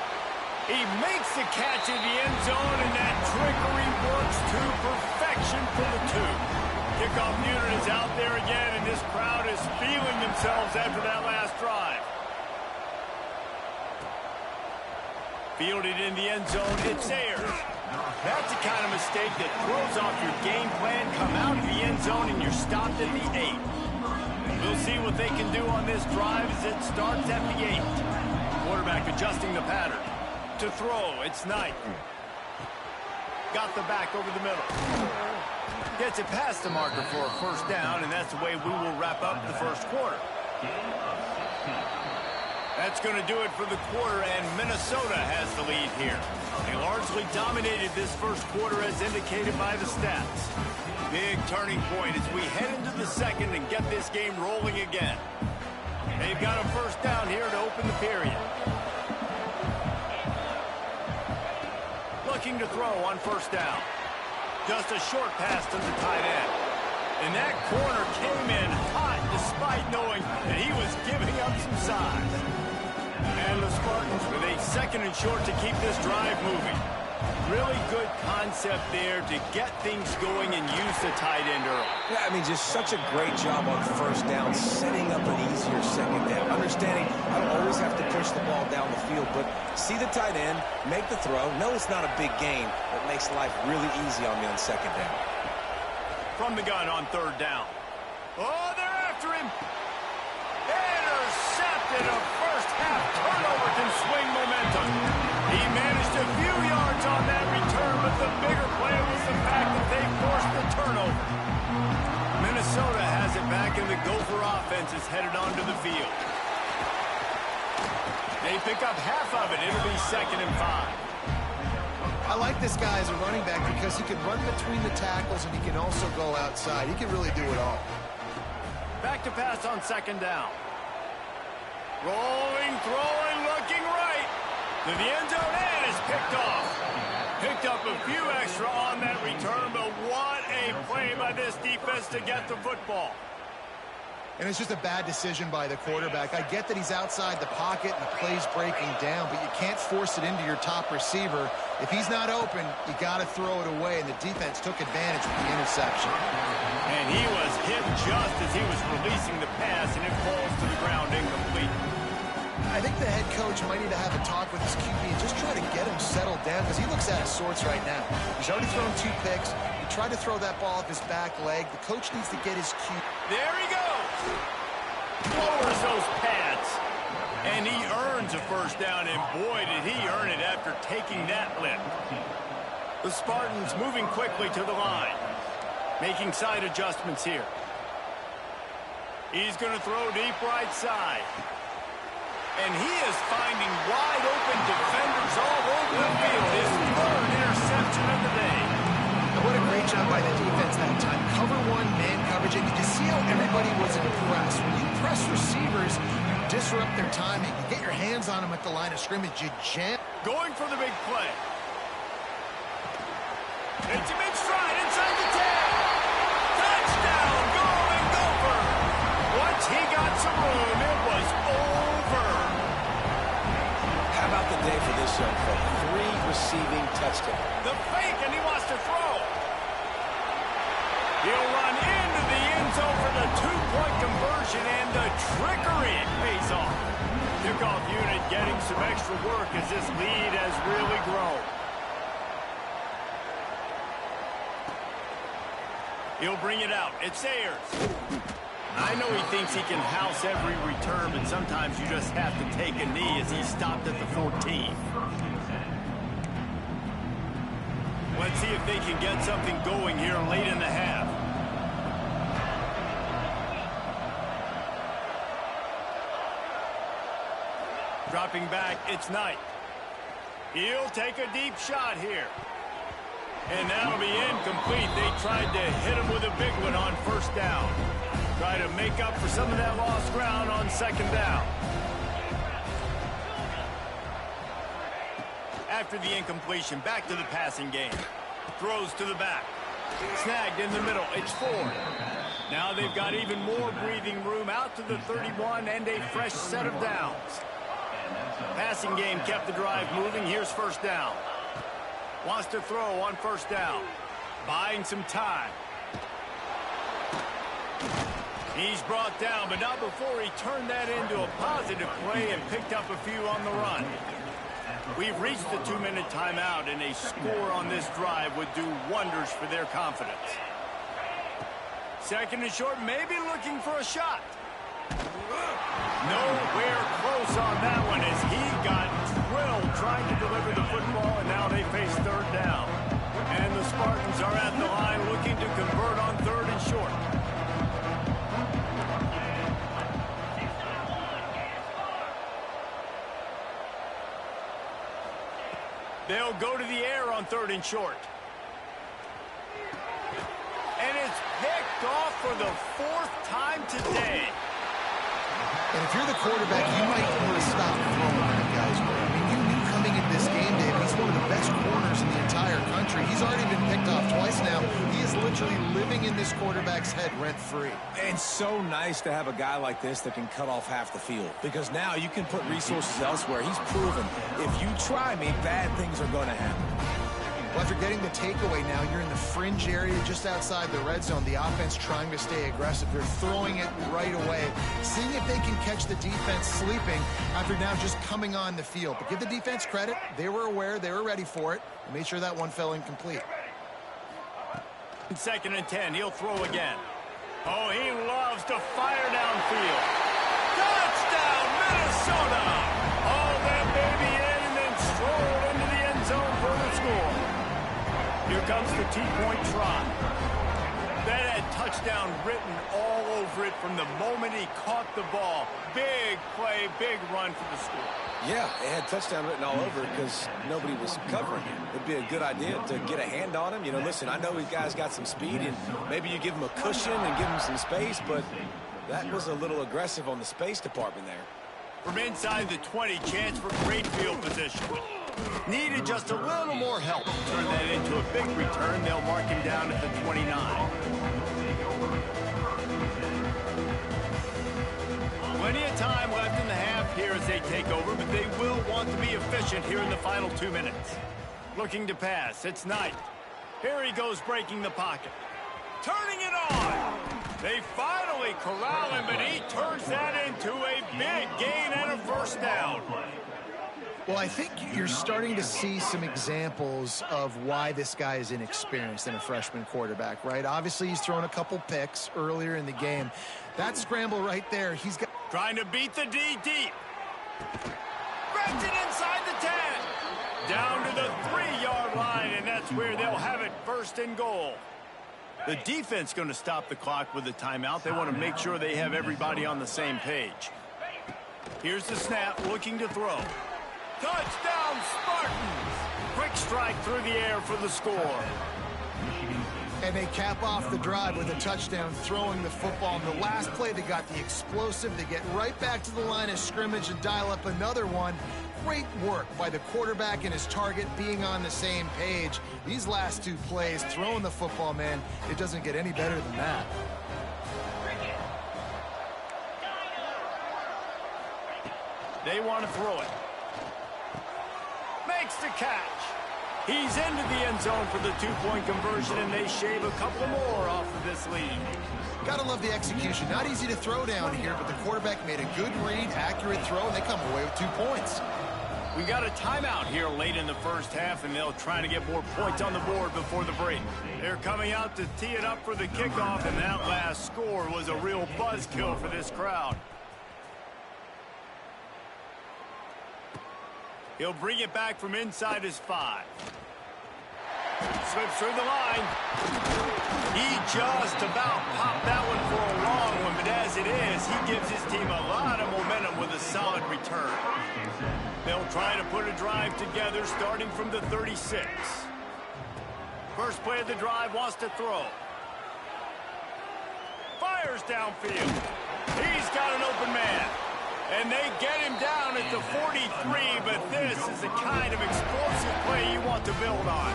He makes the catch in the end zone, and that trickery works to perfection for the 2. Kickoff unit is out there again, and this crowd is feeling themselves after that last drive. Fielded in the end zone, it's Ayers. That's the kind of mistake that throws off your game plan. Come out of the end zone, and you're stopped at the 8. We'll see what they can do on this drive as it starts at the 8. Quarterback adjusting the pattern. To throw, it's Knight. Got the back over the middle. Gets it past the marker for a 1st down, and that's the way we will wrap up the 1st quarter. That's going to do it for the quarter, and Minnesota has the lead here. They largely dominated this 1st quarter as indicated by the stats. Big turning point as we head into the 2nd and get this game rolling again. They've got a 1st down here to open the period. Looking to throw on 1st down. Just a short pass to the tight end. And that corner came in hot despite knowing that he was giving up some size. And the Spartans with a 2nd and short to keep this drive moving. Really good concept there to get things going and use the tight end early. Yeah, I mean, just such a great job on 1st down, setting up an easier 2nd down. Understanding I don't always have to push the ball down the field, but see the tight end, make the throw. No, it's not a big gain, but makes life really easy on me on 2nd down. From the gun on 3rd down. Oh, they're after him. Intercepted. A 1st half turnover can swing momentum. He managed a few yards offense is headed onto the field. They pick up half of it. It'll be 2nd and 5. I like this guy as a running back because he can run between the tackles and he can also go outside. He can really do it all. Back to pass on 2nd down. Rolling, throwing, looking right. To the end zone and is picked off. Picked up a few extra on that return, but what a play by this defense to get the football. And it's just a bad decision by the quarterback. I get that he's outside the pocket and the play's breaking down, but you can't force it into your top receiver. If he's not open, you got to throw it away, and the defense took advantage with the interception. And he was hit just as he was releasing the pass, and it falls to the ground incomplete. I think the head coach might need to have a talk with his QB and just try to get him settled down because he looks out of sorts right now. He's already thrown 2 picks. He tried to throw that ball off his back leg. The coach needs to get his QB. There he goes. Lowers those pads. And he earns a 1st down, and boy, did he earn it after taking that lift. The Spartans moving quickly to the line. Making side adjustments here. He's going to throw deep right side. And he is finding wide-open defenders all over the field. His 3rd interception of the day. And what a great job by the defense that time. Cover 1, man coverage, and you can see how everybody was impressed. When you press receivers, you disrupt their timing. You get your hands on them at the line of scrimmage. You jam. Going for the big play. It's a big stride inside the 10. Touchdown, Golden Gopher. Once he got some room, it was over. How about the day for this young fella? 3 receiving touchdowns. The fake, and he wants to throw. He'll run into the end zone for the 2-point conversion, and the trickery pays off. Kickoff unit getting some extra work as this lead has really grown. He'll bring it out. It's Ayers. I know he thinks he can house every return, but sometimes you just have to take a knee as he stopped at the 14. Let's see if they can get something going here late in the half. Dropping back, it's Knight. He'll take a deep shot here. And that'll be incomplete. They tried to hit him with a big one on 1st down. Try to make up for some of that lost ground on 2nd down. After the incompletion, back to the passing game. Throws to the back. Snagged in the middle. It's Ford. Now they've got even more breathing room out to the 31 and a fresh set of downs. Passing game kept the drive moving. Here's 1st down. Wants to throw on 1st down. Buying some time. He's brought down, but not before he turned that into a positive play and picked up a few on the run. We've reached the 2-minute timeout, and a score on this drive would do wonders for their confidence. 2nd and short, maybe looking for a shot. Nowhere close on that one as he got drilled trying to deliver the football, and now they face 3rd down. And the Spartans are at the line looking to convert on 3rd and short. They'll go to the air on 3rd and short. And it's picked off for the 4th time today. And if you're the quarterback, you might want to stop throwing that guy's way. I mean, you knew coming into this game, Dave, he's one of the best corners in the entire country. He's already been picked off twice now. He is literally living in this quarterback's head rent-free. And so nice to have a guy like this that can cut off half the field. Because now you can put resources elsewhere. He's proven, if you try me, bad things are going to happen. Well, after getting the takeaway now, you're in the fringe area just outside the red zone. The offense trying to stay aggressive. They're throwing it right away, seeing if they can catch the defense sleeping after now just coming on the field. But give the defense credit. They were aware. They were ready for it. They made sure that one fell incomplete. 2nd and 10. He'll throw again. Oh, he loves to fire downfield. Touchdown, Minnesota! All that baby in and then strolled into the end zone for the score. Here comes the 2-point try. That had touchdown written all over it from the moment he caught the ball. Big play, big run for the score. Yeah, it had touchdown written all over it because nobody was covering him. It'd be a good idea to get a hand on him. You know, listen, I know these guys got some speed, and maybe you give him a cushion and give him some space, but that was a little aggressive on the space department there. From inside the 20, chance for great field position. Needed just a little more help. Turn that into a big return. They'll mark him down at the 29. Plenty of time left in the half here as they take over, but they will want to be efficient here in the final 2 minutes. Looking to pass. It's Knight. Here he goes breaking the pocket. Turning it on. They finally corral him, but he turns that into a big gain and a first down. Well, I think you're starting to see some examples of why this guy is inexperienced in a freshman quarterback, right? Obviously, he's thrown a couple picks earlier in the game. That scramble right there, he's got... Trying to beat the D deep. Grabs it inside the 10. Down to the 3-yard line, and that's where they'll have it first and goal. The defense going to stop the clock with a timeout. They want to make sure they have everybody on the same page. Here's the snap, looking to throw. Touchdown, Spartans! Quick strike through the air for the score. And they cap off the drive with a touchdown, throwing the football. In the last play, they got the explosive. They get right back to the line of scrimmage and dial up another one. Great work by the quarterback and his target being on the same page. These last 2 plays, throwing the football, man, it doesn't get any better than that. They want to throw it. Makes the catch. He's into the end zone for the 2-point conversion, and they shave a couple more off of this lead. Gotta love the execution. Not easy to throw down here, but the quarterback made a good read, accurate throw, and they come away with 2 points. We got a timeout here late in the first half, and they'll try to get more points on the board before the break. They're coming out to tee it up for the kickoff, and that last score was a real buzzkill for this crowd. He'll bring it back from inside his 5. Slips through the line. He just about popped that one for a long one, but as it is, he gives his team a lot of momentum with a solid return. They'll try to put a drive together starting from the 36. First play of the drive, wants to throw. Fires downfield. He's got an open man. And they get him down at the 43, but this is the kind of explosive play you want to build on.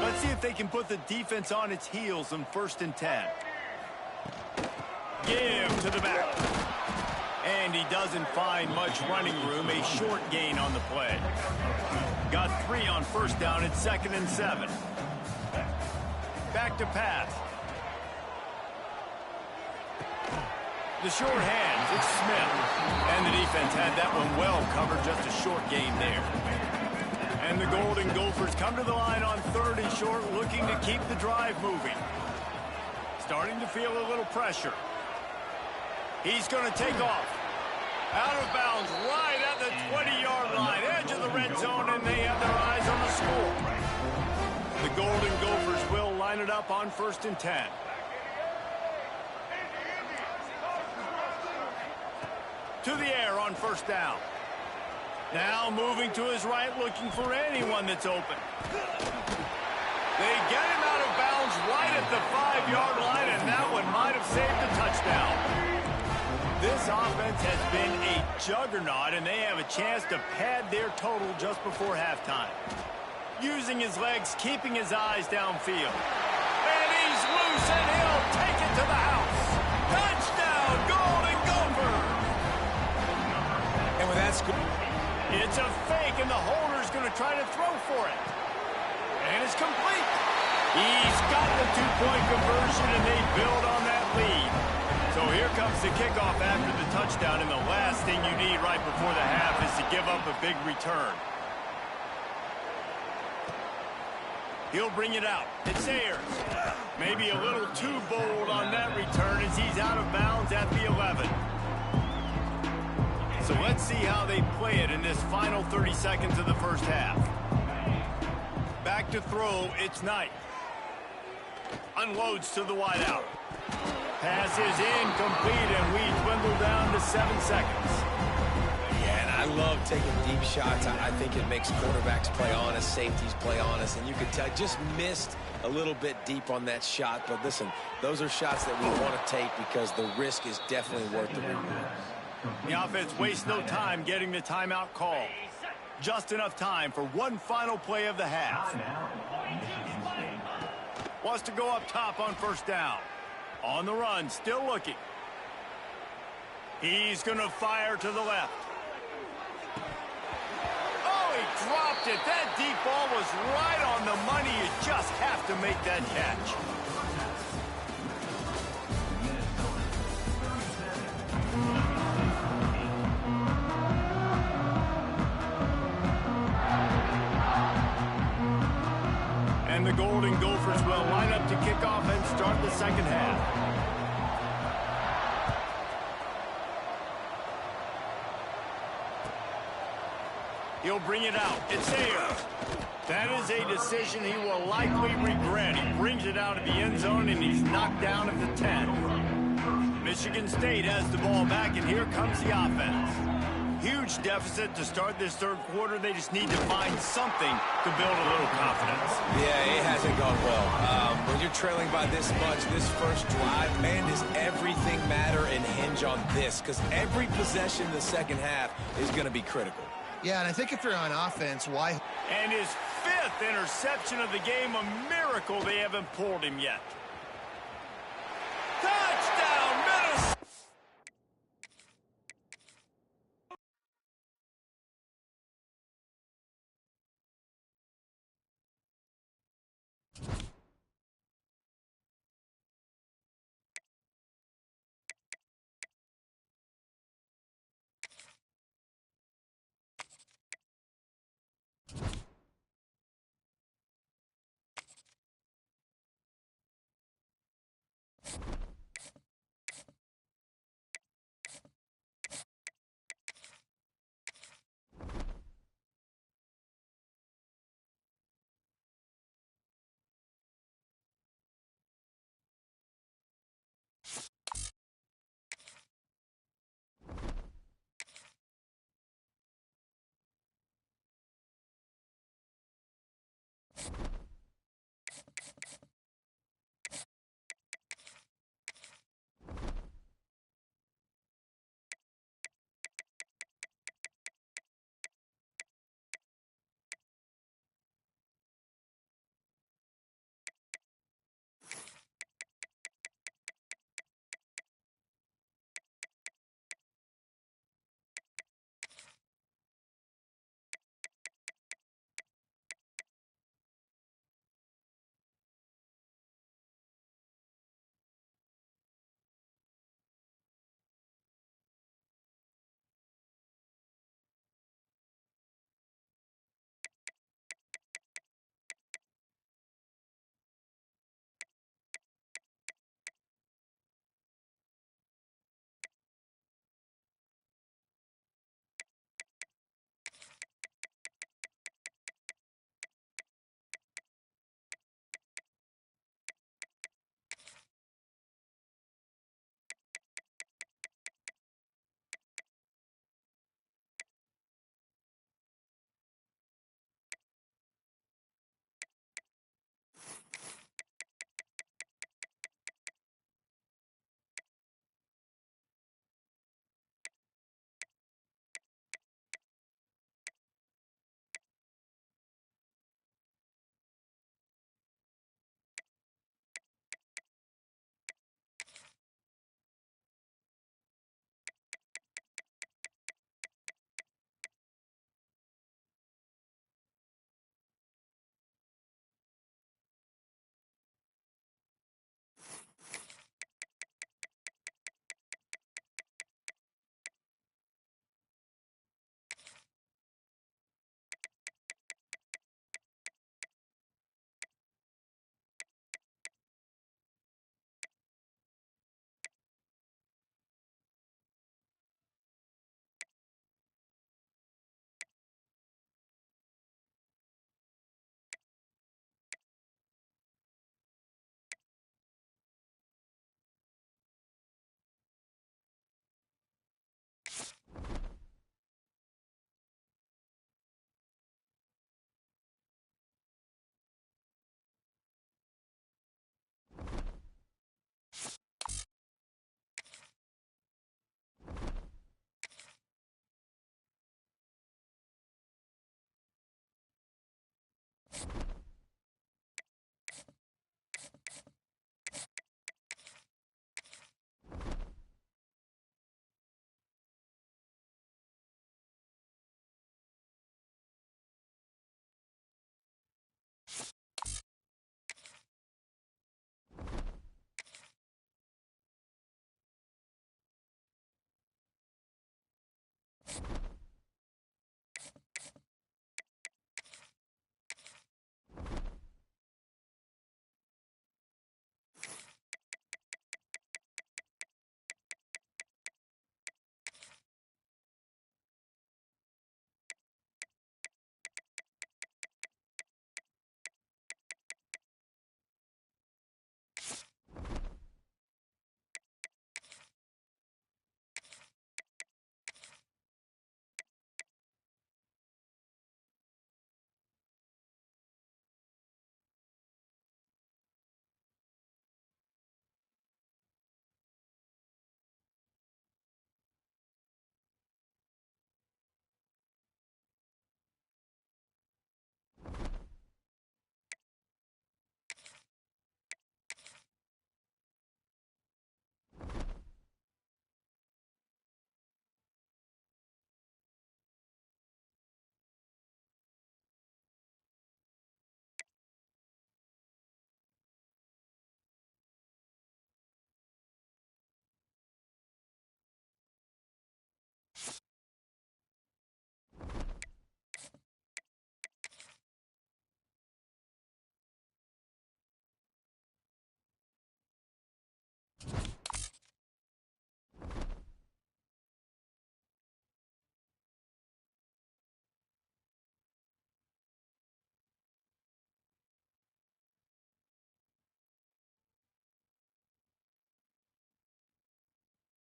Let's see if they can put the defense on its heels on 1st and 10. Give to the back. And he doesn't find much running room, a short gain on the play. Got 3 on 1st down at 2nd and 7. Back to pass. The short hands, it's Smith. And the defense had that one well covered, just a short gain there. And the Golden Gophers come to the line on 3rd and short, looking to keep the drive moving. Starting to feel a little pressure. He's going to take off. Out of bounds, right at the 20-yard line, edge of the red zone, and they have their eyes on the score. The Golden Gophers will line it up on 1st and 10. To the air on 1st down. Now moving to his right, looking for anyone that's open. They get him out of bounds right at the 5-yard line, and that one might have saved a touchdown. This offense has been a juggernaut, and they have a chance to pad their total just before halftime. Using his legs, keeping his eyes downfield. And he's loose, and he'll take it to the house. Touchdown, Golden Gophers! And with that score, it's a fake, and the holder's going to try to throw for it. And it's complete. He's got the 2-point conversion, and they build on that lead. So here comes the kickoff after the touchdown, and the last thing you need right before the half is to give up a big return. He'll bring it out. It's Ayers. Maybe a little too bold on that return as he's out of bounds at the 11. So let's see how they play it in this final 30 seconds of the first half. Back to throw, it's Knight. Unloads to the wideout. Pass is incomplete, and we dwindle down to 7 seconds. Yeah, and I love taking deep shots. I think it makes quarterbacks play honest, safeties play honest, and you could tell just missed a little bit deep on that shot. But listen, those are shots that we want to take because the risk is definitely worth the reward. The offense wastes no time getting the timeout call. Just enough time for one final play of the half. Wants to go up top on first down. On the run, still looking. He's going to fire to the left. Oh, he dropped it. That deep ball was right on the money. You just have to make that catch. And the Golden Gophers will line up to kick off and start the second half. He'll bring it out. It's there. That is a decision he will likely regret. He brings it out of the end zone, and he's knocked down at the 10. Michigan State has the ball back, and here comes the offense. Huge deficit to start this third quarter. They just need to find something to build a little confidence. Yeah, it hasn't gone well. When you're trailing by this much, this first drive, man, does everything matter and hinge on this? Because every possession in the second half is going to be critical. Yeah, and I think if you're on offense, why? And his 5th interception of the game, a miracle they haven't pulled him yet. Touchdown!